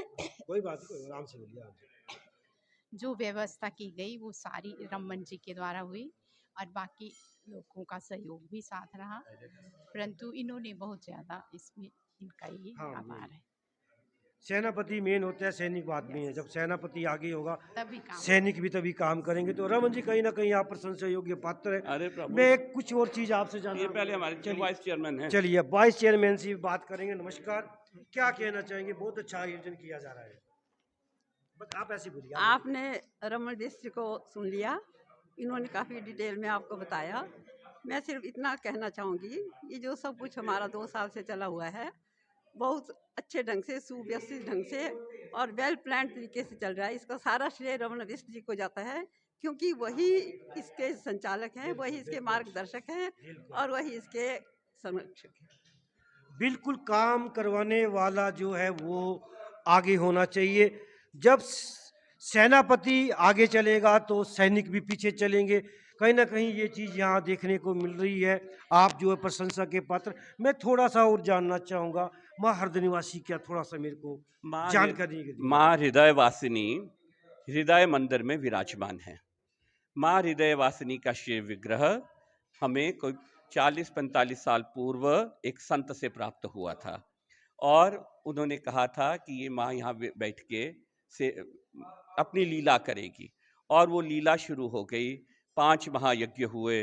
[SPEAKER 1] कोई बात नहीं, आराम से बोलिए आप।
[SPEAKER 7] जो व्यवस्था की गई वो सारी रमन जी के द्वारा हुई, और बाकी लोगों का सहयोग भी साथ रहा, परंतु इन्होंने बहुत ज़्यादा इसमें इनका ही
[SPEAKER 1] हाँ,
[SPEAKER 7] आभार है।
[SPEAKER 1] सेनापति मेन होता है, सैनिक आदमी है। जब सेनापति आगे होगा
[SPEAKER 7] तभी काम
[SPEAKER 1] सैनिक भी तभी काम करेंगे। तो रमन जी कहीं ना कहीं आप प्रशंसा योग्य पात्र है।
[SPEAKER 3] अरे प्रभु,
[SPEAKER 1] मैं कुछ और चीज आपसे जानना,
[SPEAKER 3] ये पहले हमारे
[SPEAKER 1] चलिए
[SPEAKER 3] वाइस चेयरमैन है।
[SPEAKER 1] चलिए वाइस चेयरमैन से भी बात करेंगे। नमस्कार, क्या कहना चाहेंगे? बहुत अच्छा आयोजन किया जा रहा है, बस आप ऐसे बोलिए।
[SPEAKER 8] आपने रमन मिश्र को सुन लिया, इन्होंने काफ़ी डिटेल में आपको बताया। मैं सिर्फ इतना कहना चाहूँगी, ये जो सब कुछ हमारा 2 साल से चला हुआ है, बहुत अच्छे ढंग से, सुव्यवस्थित ढंग से और वेल प्लान तरीके से चल रहा है। इसका सारा श्रेय रमन मिश्र जी को जाता है, क्योंकि वही इसके संचालक हैं, वही इसके मार्गदर्शक हैं और वही इसके संरक्षक हैं।
[SPEAKER 1] बिल्कुल, काम करवाने वाला जो है वो आगे होना चाहिए। जब सेनापति आगे चलेगा तो सैनिक भी पीछे चलेंगे। कहीं ना कहीं ये चीज़ यहाँ देखने को मिल रही है। आप जो है प्रशंसा के पात्र। मैं थोड़ा सा और जानना चाहूँगा, माँ हरदनिवासी क्या, थोड़ा सा मेरे को जानकारी दीजिए।
[SPEAKER 3] माँ हृदय वासिनी हृदय मंदिर में विराजमान है। माँ हृदय वासिनी का शिव विग्रह हमें कोई 40-45 साल पूर्व एक संत से प्राप्त हुआ था और उन्होंने कहा था कि ये माँ यहाँ बैठ के से अपनी लीला करेगी और वो लीला शुरू हो गई। 5 महायज्ञ हुए,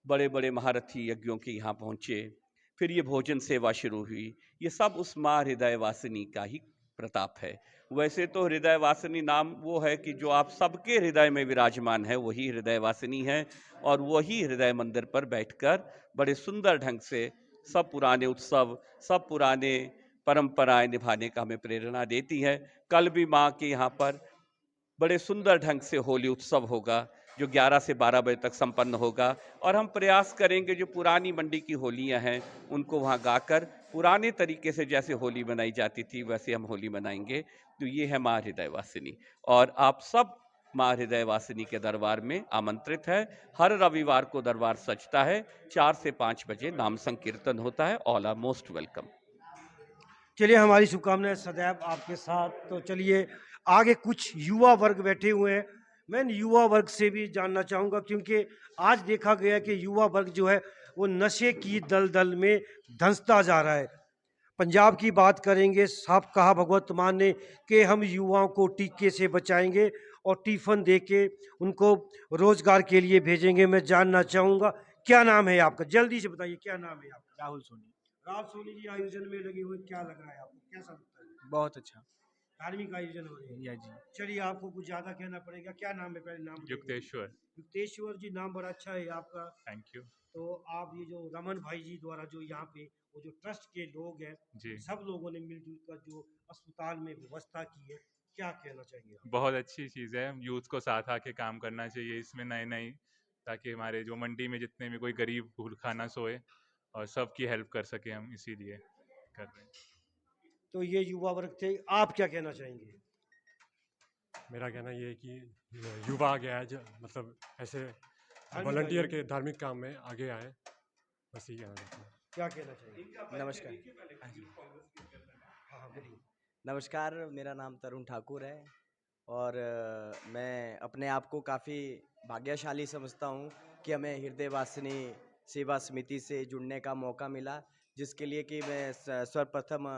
[SPEAKER 3] बड़े बड़े महारथी यज्ञों के यहाँ पहुँचे, फिर ये भोजन सेवा शुरू हुई। ये सब उस माँ हृदय वासिनी का ही प्रताप है। वैसे तो हृदय वासिनी नाम वो है कि जो आप सबके हृदय में विराजमान है, वही हृदय वासिनी है और वही हृदय मंदिर पर बैठकर बड़े सुंदर ढंग से सब पुराने उत्सव, सब पुराने परंपराएं निभाने का हमें प्रेरणा देती है। कल भी माँ के यहाँ पर बड़े सुंदर ढंग से होली उत्सव होगा जो 11 से 12 बजे तक संपन्न होगा और हम प्रयास करेंगे जो पुरानी मंडी की होलियां हैं उनको वहां गाकर पुराने तरीके से जैसे होली मनाई जाती थी वैसे हम होली मनाएंगे। तो ये है माँ हृदय वासिनी और आप सब माँ हृदय वासिनी के दरबार में आमंत्रित है। हर रविवार को दरबार सजता है, 4 से 5 बजे नाम संकीर्तन होता है। All are most welcome.
[SPEAKER 1] चलिए, हमारी शुभकामनाएं सदैव आपके साथ। तो चलिए आगे कुछ युवा वर्ग बैठे हुए हैं, मैं युवा वर्ग से भी जानना चाहूँगा, क्योंकि आज देखा गया कि युवा वर्ग जो है वो नशे की दलदल में धंसता जा रहा है। पंजाब की बात करेंगे, साफ कहा भगवत मान ने कि हम युवाओं को टीके से बचाएंगे और टिफ़िन दे के उनको रोजगार के लिए भेजेंगे। मैं जानना चाहूँगा, क्या नाम है आपका? जल्दी से बताइए, क्या नाम है आपका?
[SPEAKER 9] राहुल सोनी।
[SPEAKER 1] राहुल सोनी जी, आयोजन में लगे हुए, क्या लग रहा है आपको, कैसा लगता है?
[SPEAKER 9] बहुत अच्छा।
[SPEAKER 1] धार्मिक आयोजन हो रहे हैं।
[SPEAKER 9] या जी।
[SPEAKER 1] चलिए, आपको कुछ ज्यादा कहना पड़ेगा। क्या नाम है? पहले नाम।
[SPEAKER 10] युक्तेश्वर।
[SPEAKER 1] युक्तेश्वर जी, नाम बड़ा अच्छा है आपका।
[SPEAKER 10] Thank you.
[SPEAKER 1] तो आप ये जो रमन भाई जी द्वारा जो यहाँ पे वो जो ट्रस्ट के लोग हैं
[SPEAKER 10] जी,
[SPEAKER 1] सब लोगों ने मिलजुल कर जो अस्पताल में व्यवस्था की है, क्या कहना चाहिए आप?
[SPEAKER 10] बहुत अच्छी चीज़ है। यूथ को साथ आके काम करना चाहिए इसमें नई ताकि हमारे जो मंडी में जितने भी कोई गरीब भूखा ना सोए और सबकी हेल्प कर सके, हम इसीलिए कर रहे हैं।
[SPEAKER 1] तो ये युवा वर्ग थे, आप क्या कहना चाहेंगे?
[SPEAKER 11] मेरा कहना ये है कि युवा आगे आए, मतलब ऐसे वॉलंटियर के धार्मिक काम में आगे आए, बस यही कहना चाहता हूँ।
[SPEAKER 1] क्या कहना चाहिए?
[SPEAKER 12] नमस्कार।
[SPEAKER 1] हाँ, बोलिए।
[SPEAKER 12] नमस्कार, मेरा नाम तरुण ठाकुर है और मैं अपने आप को काफ़ी भाग्यशाली समझता हूँ कि हमें हृदय वासिनी सेवा समिति से जुड़ने का मौका मिला, जिसके लिए कि मैं सर्वप्रथम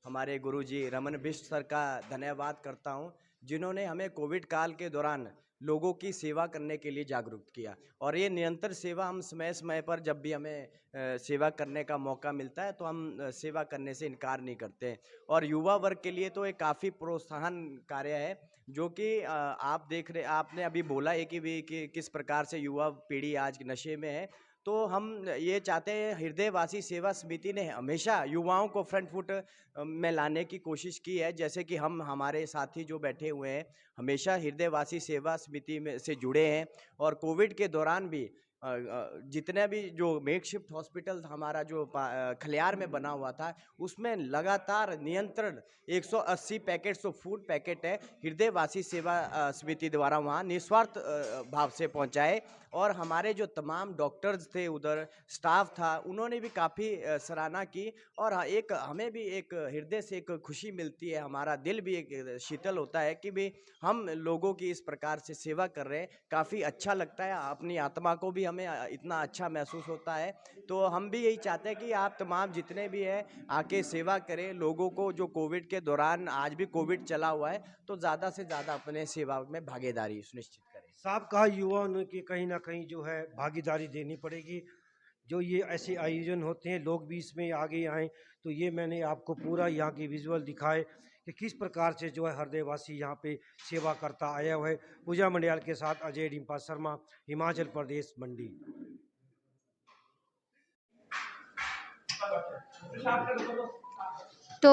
[SPEAKER 12] हमारे गुरुजी रमन बिष्ट सर का धन्यवाद करता हूँ, जिन्होंने हमें कोविड काल के दौरान लोगों की सेवा करने के लिए जागरूक किया। और ये निरंतर सेवा हम समय समय पर जब भी हमें सेवा करने का मौका मिलता है तो हम सेवा करने से इनकार नहीं करते। और युवा वर्ग के लिए तो एक काफ़ी प्रोत्साहन कार्य है, जो कि आप देख रहे, आपने अभी बोला है कि किस प्रकार से युवा पीढ़ी आज नशे में है। तो हम ये चाहते हैं, हृदयवासी सेवा समिति ने हमेशा युवाओं को फ्रंट फुट में लाने की कोशिश की है। जैसे कि हम, हमारे साथी जो बैठे हुए हैं, हमेशा हृदयवासी सेवा समिति में से जुड़े हैं और कोविड के दौरान भी जितने भी जो मेकशिफ्ट हॉस्पिटल हमारा जो खलियार में बना हुआ था, उसमें लगातार नियंत्रण 180 पैकेट्स ऑफ फूड पैकेट है हृदयवासी सेवा समिति द्वारा वहाँ निस्वार्थ भाव से पहुँचाए। और हमारे जो तमाम डॉक्टर्स थे, उधर स्टाफ था, उन्होंने भी काफ़ी सराहना की और एक हमें भी एक हृदय से एक खुशी मिलती है, हमारा दिल भी एक शीतल होता है कि भी हम लोगों की इस प्रकार से सेवा कर रहे हैं। काफ़ी अच्छा लगता है, अपनी आत्मा को भी हमें इतना अच्छा महसूस होता है। तो हम भी यही चाहते हैं कि आप तमाम जितने भी हैं आके सेवा करें लोगों को, जो कोविड के दौरान, आज भी कोविड चला हुआ है, तो ज़्यादा से ज़्यादा अपने सेवा में भागीदारी सुनिश्चित करें।
[SPEAKER 1] साहब कहा युवाओं की कहीं ना कहीं जो है भागीदारी देनी पड़ेगी। जो ये ऐसे आयोजन होते हैं लोग भी इसमें आगे आएँ, तो ये मैंने आपको पूरा यहाँ की विजुअल दिखाए कि किस प्रकार से जो है हृदयवासी यहाँ पे सेवा करता आया हुआ है। पूजा मंडियाल के साथ अजय डिम्पा शर्मा, हिमाचल प्रदेश, मंडी।
[SPEAKER 2] तो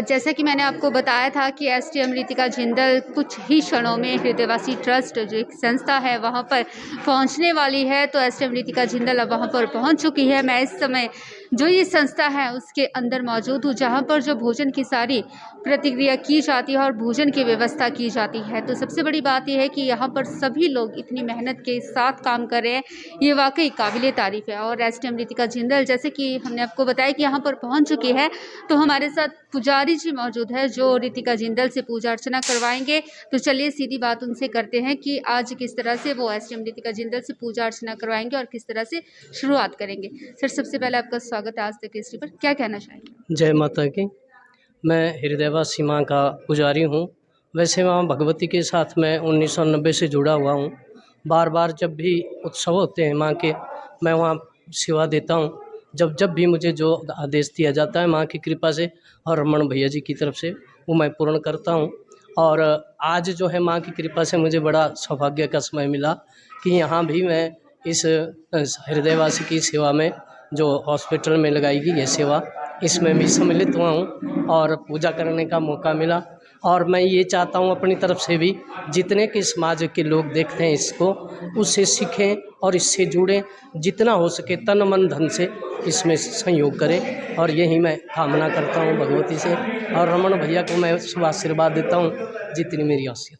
[SPEAKER 2] जैसा कि मैंने आपको बताया था कि एसडीएम रितिका जिंदल कुछ ही क्षणों में हृदयवासी ट्रस्ट जो एक संस्था है वहां पर पहुंचने वाली है। तो एसडीएम रितिका जिंदल अब वहां पर पहुंच चुकी है। मैं इस समय जो ये संस्था है उसके अंदर मौजूद हूँ, जहां पर जो भोजन की सारी प्रतिक्रिया की जाती है और भोजन की व्यवस्था की जाती है। तो सबसे बड़ी बात यह है कि यहाँ पर सभी लोग इतनी मेहनत के साथ काम कर रहे हैं, ये वाकई काबिले तारीफ़ है। और एसडीएम रितिका जिंदल जैसे कि हमने आपको बताया कि यहाँ पर पहुँच चुकी है, तो हमारे साथ पुजारी जी मौजूद है जो रितिका जिंदल से पूजा अर्चना करवाएंगे। तो चलिए सीधी बात उनसे करते हैं कि आज किस तरह से वो एसडीएम रितिका जिंदल से पूजा अर्चना करवाएंगे और किस तरह से शुरुआत करेंगे। सर, सबसे पहले आपका स्वागत है आज तक हिस्ट्री पर, क्या कहना चाहेंगे?
[SPEAKER 5] जय माता की। मैं हृदयवासी माँ का पुजारी हूँ। वैसे माँ भगवती के साथ मैं 1990 से जुड़ा हुआ हूँ। बार बार जब भी उत्सव होते हैं माँ के, मैं वहाँ सेवा देता हूँ। जब जब भी मुझे जो आदेश दिया जाता है माँ की कृपा से और रमन भैया जी की तरफ से, वो मैं पूर्ण करता हूँ। और आज जो है माँ की कृपा से मुझे बड़ा सौभाग्य का समय मिला कि यहाँ भी मैं इस हृदयवासी की सेवा में, जो हॉस्पिटल में लगाई गई है सेवा, इसमें भी सम्मिलित हुआ हूँ और पूजा करने का मौका मिला। और मैं ये चाहता हूँ अपनी तरफ से भी जितने के समाज के लोग देखते हैं इसको, उससे सीखें और इससे जुड़ें, जितना हो सके तन मन धन से इसमें सहयोग करें। और यही मैं कामना करता हूँ भगवती से, और रमन भैया को मैं शुभ आशीर्वाद देता हूँ जितनी मेरी हैसियत।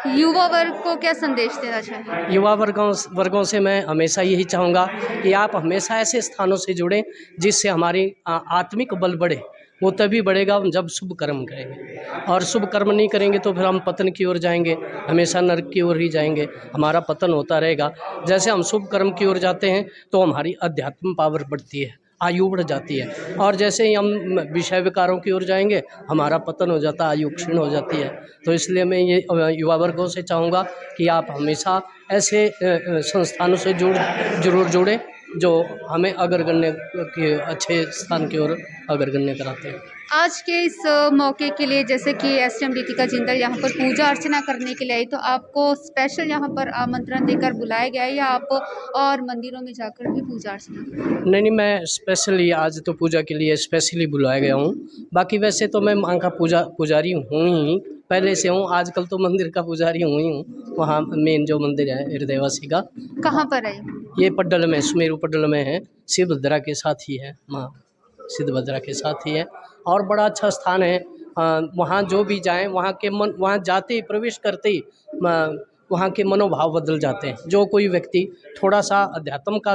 [SPEAKER 2] युवा वर्ग को क्या संदेश देना चाहिए?
[SPEAKER 5] युवा वर्गों से मैं हमेशा यही चाहूँगा कि आप हमेशा ऐसे स्थानों से जुड़ें जिससे हमारी आत्मिक बल बढ़े। वो तभी बढ़ेगा हम जब शुभ कर्म करेंगे, और शुभ कर्म नहीं करेंगे तो फिर हम पतन की ओर जाएंगे, हमेशा नरक की ओर ही जाएंगे, हमारा पतन होता रहेगा। जैसे हम शुभ कर्म की ओर जाते हैं तो हमारी अध्यात्म पावर बढ़ती है, आयु बढ़ जाती है, और जैसे ही हम विषय विकारों की ओर जाएंगे हमारा पतन हो जाता है, आयु क्षीण हो जाती है। तो इसलिए मैं ये युवा वर्गों से चाहूँगा कि आप हमेशा ऐसे संस्थानों से जरूर जुड़ें जो हमें अग्रगण्य के अच्छे स्थान की ओर अग्रगण्य कराते हैं।
[SPEAKER 2] आज के इस मौके के लिए, जैसे कि एसडीएम रितिका जिंदल यहाँ पर पूजा अर्चना करने के लिए आई, तो आपको स्पेशल यहाँ पर आमंत्रण देकर बुलाया गया है या आप और मंदिरों में जाकर भी पूजा अर्चना करें?
[SPEAKER 5] नहीं, मैं स्पेशली आज तो पूजा के लिए स्पेशली बुलाया गया हूँ। बाकी वैसे तो मैं माँ का पुजारी हूँ ही, पहले से हूँ। आजकल तो मंदिर का पुजारी हूँ ही हूँ। वहाँ मेन जो मंदिर है हृदयवासी का,
[SPEAKER 2] कहाँ पर है?
[SPEAKER 5] ये पड्डल में, सुमेरु पड्डल में है, सिद्धभद्रा के साथ ही है, माँ सिद्धभद्रा के साथ ही है। और बड़ा अच्छा स्थान है। वहाँ जो भी जाएं, वहाँ जाते ही, प्रवेश करते ही वहाँ के मनोभाव बदल जाते हैं। जो कोई व्यक्ति थोड़ा सा अध्यात्म का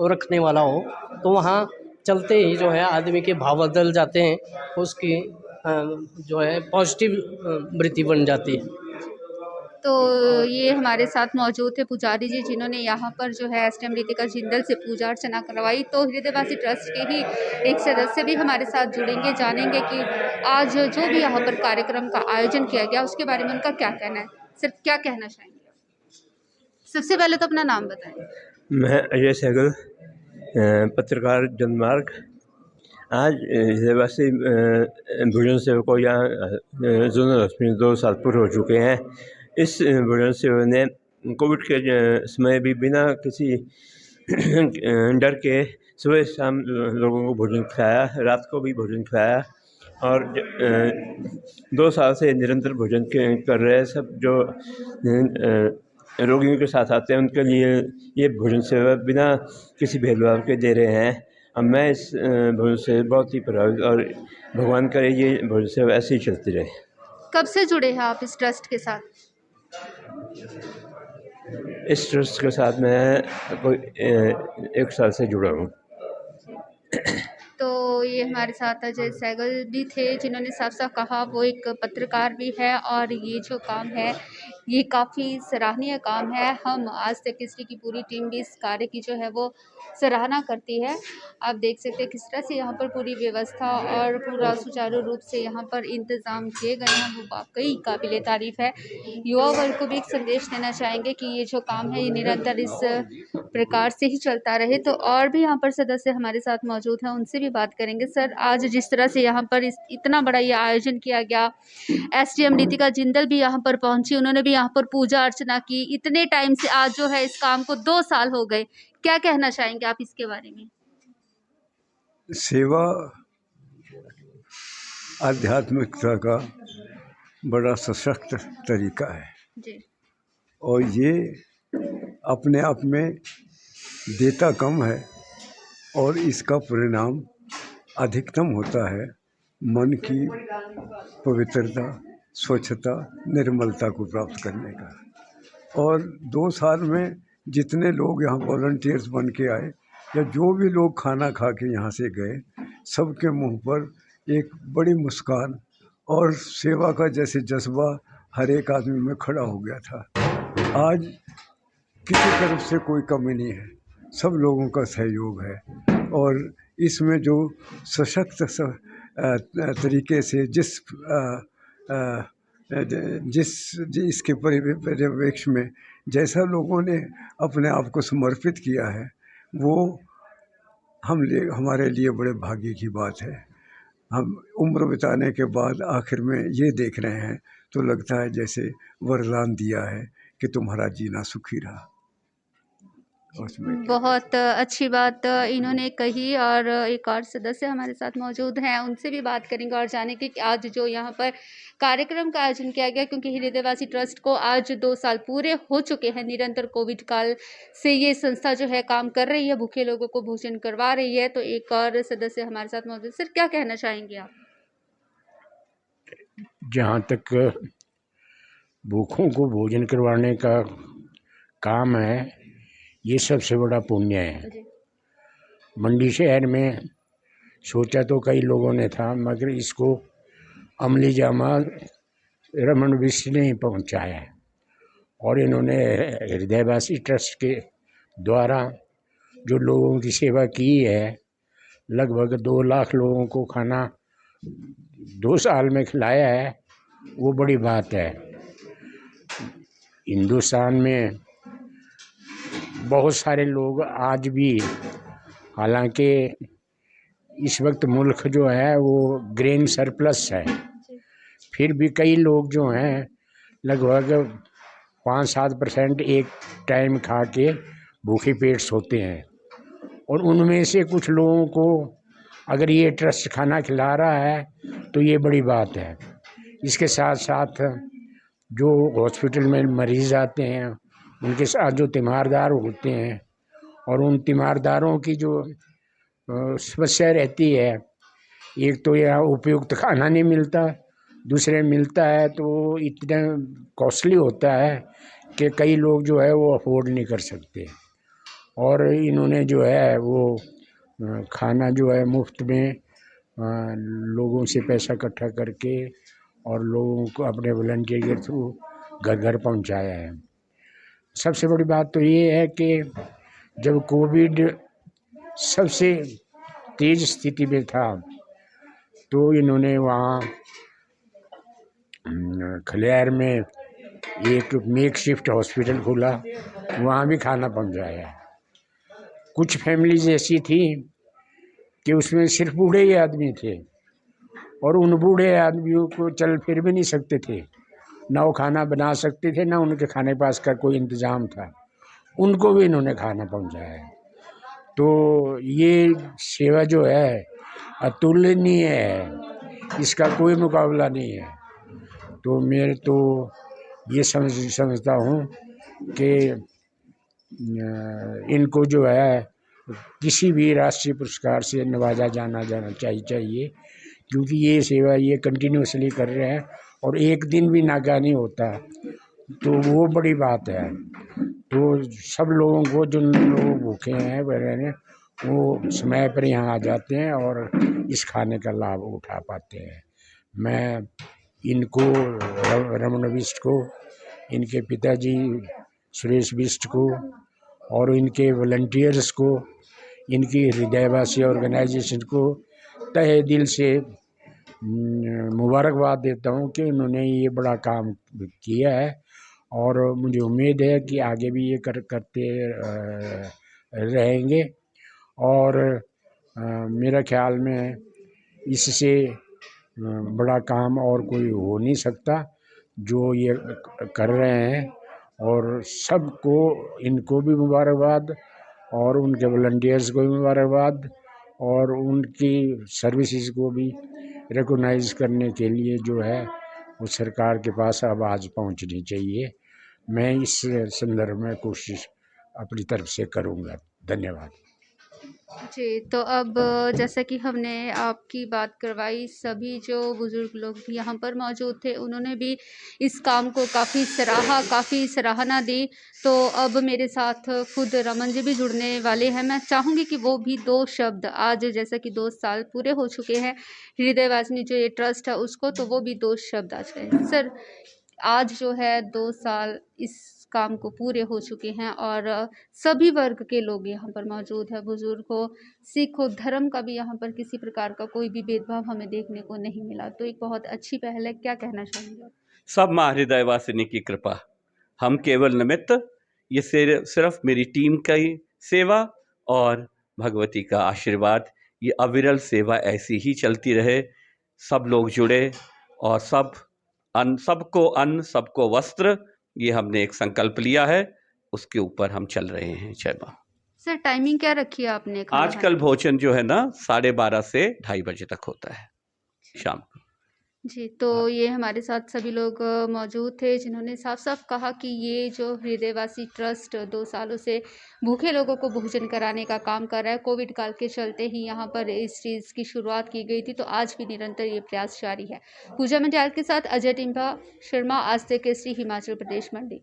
[SPEAKER 5] रखने वाला हो तो वहाँ चलते ही जो है आदमी के भाव बदल जाते हैं, उसकी जो है पॉजिटिव वृत्ति बन जाती है।
[SPEAKER 2] तो ये हमारे साथ मौजूद थे पुजारी जी, जिन्होंने यहाँ पर जो है एसडीएम रितिका जिंदल से पूजा अर्चना करवाई। तो हृदयवासी ट्रस्ट के ही एक सदस्य भी हमारे साथ जुड़ेंगे, जानेंगे कि आज जो भी यहाँ पर कार्यक्रम का आयोजन किया गया उसके बारे में उनका क्या कहना है। सिर्फ क्या कहना चाहेंगे? सबसे पहले तो अपना नाम बताएं।
[SPEAKER 9] मैं अजय सहगल, पत्रकार जनमार्ग। आज हृदयवासी भोजन सेवकों यहाँ जोनल हॉस्पिटल 2 साल पूरे हो चुके हैं। इस भोजन सेवा ने कोविड के समय भी बिना किसी डर के सुबह शाम लोगों को भोजन खिलाया, रात को भी भोजन खिलाया, और 2 साल से निरंतर भोजन कर रहे हैं। सब जो रोगियों के साथ आते हैं उनके लिए ये भोजन सेवा बिना किसी भेदभाव के दे रहे हैं। अब मैं इस भोजन से बहुत ही प्रभावित, और भगवान करे ये भोजन सेवा ऐसे ही चलती रहे।
[SPEAKER 2] कब से जुड़े हैं आप इस ट्रस्ट के साथ?
[SPEAKER 9] इस ट्रस्ट के साथ मैं कोई 1 साल से जुड़ा हूँ।
[SPEAKER 2] तो ये हमारे साथ अजय सहगल भी थे, जिन्होंने साफ साफ कहा वो एक पत्रकार भी है और ये जो काम है ये काफ़ी सराहनीय काम है। हम आज तक हिस्ट्री की पूरी टीम भी इस कार्य की जो है वो सराहना करती है। आप देख सकते हैं किस तरह से यहाँ पर पूरी व्यवस्था और पूरा सुचारू रूप से यहाँ पर इंतज़ाम किए गए हैं, वो वाक़ई काबिले तारीफ़ है। युवा वर्ग को भी एक संदेश देना चाहेंगे कि ये जो काम है ये निरंतर इस प्रकार से ही चलता रहे। तो और भी यहाँ पर सदस्य हमारे साथ मौजूद हैं, उनसे भी बात करेंगे। सर, आज जिस तरह से यहाँ पर इतना बड़ा ये आयोजन किया गया, एसडीएम नीतिका जिंदल भी यहाँ पर पहुंची, उन्होंने भी यहाँ पर पूजा अर्चना की। इतने टाइम से आज जो है इस काम को 2 साल हो गए, क्या कहना चाहेंगे आप इसके बारे में?
[SPEAKER 13] सेवा आध्यात्मिकता का बड़ा सशक्त तरीका है
[SPEAKER 2] जी।
[SPEAKER 13] और ये अपने आप में देता कम है और इसका परिणाम अधिकतम होता है मन की पवित्रता, स्वच्छता, निर्मलता को प्राप्त करने का। और 2 साल में जितने लोग यहाँ वॉलंटियर्स बन के आए या जो भी लोग खाना खा के यहाँ से गए, सबके मुंह पर एक बड़ी मुस्कान और सेवा का जैसे जज्बा हर एक आदमी में खड़ा हो गया था। आज किसी तरफ से कोई कमी नहीं है, सब लोगों का सहयोग है और इसमें जो सशक्त तरीके से इसके पर्यवेक्षण में जैसा लोगों ने अपने आप को समर्पित किया है, वो हमारे लिए बड़े भाग्य की बात है। हम उम्र बिताने के बाद आखिर में ये देख रहे हैं तो लगता है जैसे वरदान दिया है कि तुम्हारा जीना सुखी रहा।
[SPEAKER 2] बहुत अच्छी बात इन्होंने कही और एक और सदस्य हमारे साथ मौजूद हैं, उनसे भी बात करेंगे और जानेंगे कि आज जो यहाँ पर कार्यक्रम का आयोजन किया गया, क्योंकि हृदयवासी ट्रस्ट को आज 2 साल पूरे हो चुके हैं। निरंतर कोविड काल से ये संस्था जो है काम कर रही है, भूखे लोगों को भोजन करवा रही है। तो एक और सदस्य हमारे साथ मौजूद। सर, क्या कहना चाहेंगे आप?
[SPEAKER 14] जहाँ तक भूखों को भोजन करवाने का काम है, ये सबसे बड़ा पुण्य है। मंडी शहर में सोचा तो कई लोगों ने था, मगर इसको अमली जामा रमन विश्व ने ही पहुँचाया है और इन्होंने हृदयवासी ट्रस्ट के द्वारा जो लोगों की सेवा की है, लगभग 2 लाख लोगों को खाना 2 साल में खिलाया है, वो बड़ी बात है। हिंदुस्तान में बहुत सारे लोग आज भी, हालांकि इस वक्त मुल्क जो है वो ग्रेन सरप्लस है, फिर भी कई लोग जो हैं लगभग 5-7% एक टाइम खा के भूखे पेट सोते हैं। और उनमें से कुछ लोगों को अगर ये ट्रस्ट खाना खिला रहा है तो ये बड़ी बात है। इसके साथ साथ जो हॉस्पिटल में मरीज़ आते हैं, उनके साथ जो तीमारदार होते हैं और उन तीमारदारों की जो समस्या रहती है, एक तो यहाँ उपयुक्त खाना नहीं मिलता, दूसरे मिलता है तो इतना कॉस्टली होता है कि कई लोग जो है वो अफोर्ड नहीं कर सकते। और इन्होंने जो है वो खाना जो है मुफ्त में लोगों से पैसा इकट्ठा करके और लोगों को अपने वॉलंटियर के थ्रू घर घर पहुँचाया है। सबसे बड़ी बात तो ये है कि जब कोविड सबसे तेज स्थिति में था तो इन्होंने वहाँ खलियार में एक मेकशिफ्ट हॉस्पिटल खोला, वहाँ भी खाना पहुँचाया। कुछ फैमिलीज ऐसी थी कि उसमें सिर्फ बूढ़े ही आदमी थे और उन बूढ़े आदमियों को चल फिर भी नहीं सकते थे, ना वो खाना बना सकते थे, ना उनके खाने पास का कोई इंतज़ाम था, उनको भी इन्होंने खाना पहुंचाया। तो ये सेवा जो है अतुलनीय है, इसका कोई मुकाबला नहीं है। तो मैं तो ये समझता हूँ कि इनको जो है किसी भी राष्ट्रीय पुरस्कार से नवाजा जाना चाहिए, क्योंकि ये सेवा ये कंटिन्यूसली कर रहे हैं और एक दिन भी नागा नहीं होता, तो वो बड़ी बात है। तो सब लोगों को, जो लोग भूखे हैं वगैरह, वो समय पर यहाँ आ जाते हैं और इस खाने का लाभ उठा पाते हैं। मैं इनको रमन विश्व को इनके पिताजी सुरेश बिष्ट को और इनके वॉलंटियर्स को, इनकी हृदयवासी ऑर्गेनाइजेशन को तहे दिल से मुबारकबाद देता हूँ कि उन्होंने ये बड़ा काम किया है और मुझे उम्मीद है कि आगे भी ये करते रहेंगे। और मेरा ख्याल में इससे बड़ा काम और कोई हो नहीं सकता जो ये कर रहे हैं। और सबको, इनको भी मुबारकबाद और उनके वॉलंटियर्स को भी मुबारकबाद और उनकी सर्विसेज को भी रिकॉग्नाइज करने के लिए जो है वो सरकार के पास आवाज़ पहुंचनी चाहिए। मैं इस संदर्भ में कोशिश अपनी तरफ से करूंगा। धन्यवाद
[SPEAKER 2] जी। तो अब जैसा कि हमने आपकी बात करवाई, सभी जो बुज़ुर्ग लोग भी यहाँ पर मौजूद थे उन्होंने भी इस काम को काफ़ी सराहा, काफ़ी सराहना दी। तो अब मेरे साथ खुद रमन जी भी जुड़ने वाले हैं। मैं चाहूँगी कि वो भी 2 शब्द, आज जैसा कि 2 साल पूरे हो चुके हैं हृदयवासिनी जो ये ट्रस्ट है उसको, तो वो भी 2 शब्द आज कहें। सर, आज जो है 2 साल इस काम को पूरे हो चुके हैं और सभी वर्ग के लोग यहाँ पर मौजूद हैं, बुजुर्ग हो, सिख हो, धर्म का भी यहाँ पर किसी प्रकार का कोई भी भेदभाव हमें देखने को नहीं मिला। तो एक बहुत अच्छी पहल है। क्या कहना चाहेंगे आप?
[SPEAKER 3] सब माँ हृदयवासिनी की कृपा, हम केवल निमित्त, ये सिर्फ मेरी टीम की सेवा और भगवती का आशीर्वाद, ये अविरल सेवा ऐसी ही चलती रहे। सब लोग जुड़े और सबको अन्न, सबको वस्त्र, ये हमने एक संकल्प लिया है, उसके ऊपर हम चल रहे हैं। जय माँ।
[SPEAKER 2] सर, टाइमिंग क्या रखी है आपने?
[SPEAKER 3] आजकल भोजन जो है ना 12:30 से 2:30 बजे तक होता है शाम को।
[SPEAKER 2] जी। तो ये हमारे साथ सभी लोग मौजूद थे जिन्होंने साफ साफ कहा कि ये जो हृदयवासी ट्रस्ट 2 सालों से भूखे लोगों को भोजन कराने का काम कर रहा है। कोविड काल के चलते ही यहाँ पर इस चीज़ की शुरुआत की गई थी, तो आज भी निरंतर ये प्रयास जारी है। पूजा मंडियाल के साथ अजय टिम्पा शर्मा, आज तक केसरी, हिमाचल प्रदेश मंडी।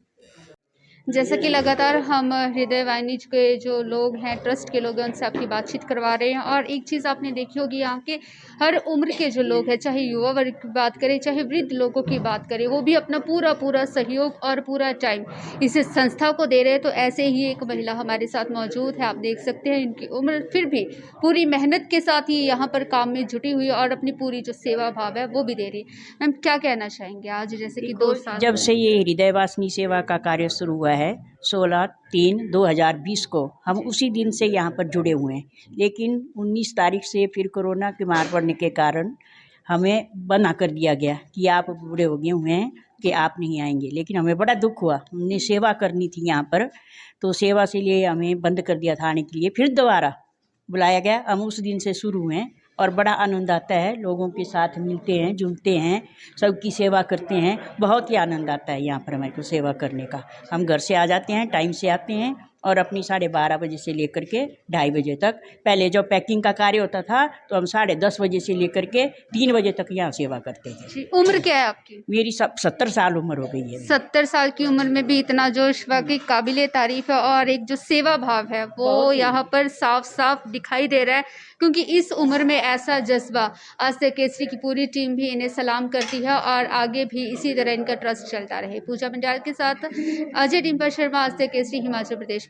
[SPEAKER 2] जैसा कि लगातार हम हृदयवाहिनी के जो लोग हैं, ट्रस्ट के लोग हैं, उनसे आपकी बातचीत करवा रहे हैं। और एक चीज़ आपने देखी होगी, यहाँ के हर उम्र के जो लोग हैं, चाहे युवा वर्ग की बात करें, चाहे वृद्ध लोगों की बात करें, वो भी अपना पूरा सहयोग और पूरा टाइम इस संस्था को दे रहे हैं। तो ऐसे ही एक महिला हमारे साथ मौजूद है, आप देख सकते हैं इनकी उम्र, फिर भी पूरी मेहनत के साथ ही यहाँ पर काम में जुटी हुई और अपनी पूरी जो सेवा भाव है वो भी दे रही है। मैम, क्या कहना चाहेंगे आज जैसे कि 2 साल
[SPEAKER 15] जब से ये हृदयवासिनी सेवा का कार्य शुरू हुआ है 16/3/2020 को, हम उसी दिन से यहाँ पर जुड़े हुए हैं। लेकिन 19 तारीख से फिर कोरोना के मार पड़ने के कारण हमें मना कर दिया गया कि आप बूढ़े हो गए हुए हैं कि आप नहीं आएंगे। लेकिन हमें बड़ा दुख हुआ, हमने सेवा करनी थी यहाँ पर, तो सेवा से लिए हमें बंद कर दिया था आने के लिए। फिर दोबारा बुलाया गया, हम उस दिन से शुरू हुए और बड़ा आनंद आता है। लोगों के साथ मिलते हैं, जुलते हैं, सबकी सेवा करते हैं। बहुत ही आनंद आता है यहाँ पर हमारे को सेवा करने का। हम घर से आ जाते हैं, टाइम से आते हैं और अपनी 12:30 बजे से लेकर के 2:30 बजे तक, पहले जो पैकिंग का कार्य होता था तो हम 10:30 बजे से लेकर के 3 बजे तक यहाँ सेवा करते थे।
[SPEAKER 2] उम्र क्या है आपकी?
[SPEAKER 15] मेरी 70 साल उम्र हो गई है।
[SPEAKER 2] 70 साल की उम्र में भी इतना जोश, वाकई काबिले तारीफ है। और एक जो सेवा भाव है वो यहाँ पर साफ साफ दिखाई दे रहा है, क्योंकि इस उम्र में ऐसा जज्बा, आज तक केसरी की पूरी टीम भी इन्हें सलाम करती है और आगे भी इसी तरह इनका ट्रस्ट चलता रहे। पूजा मंडियाल के साथ अजय टिम्पा शर्मा, आज तक केसरी, हिमाचल प्रदेश।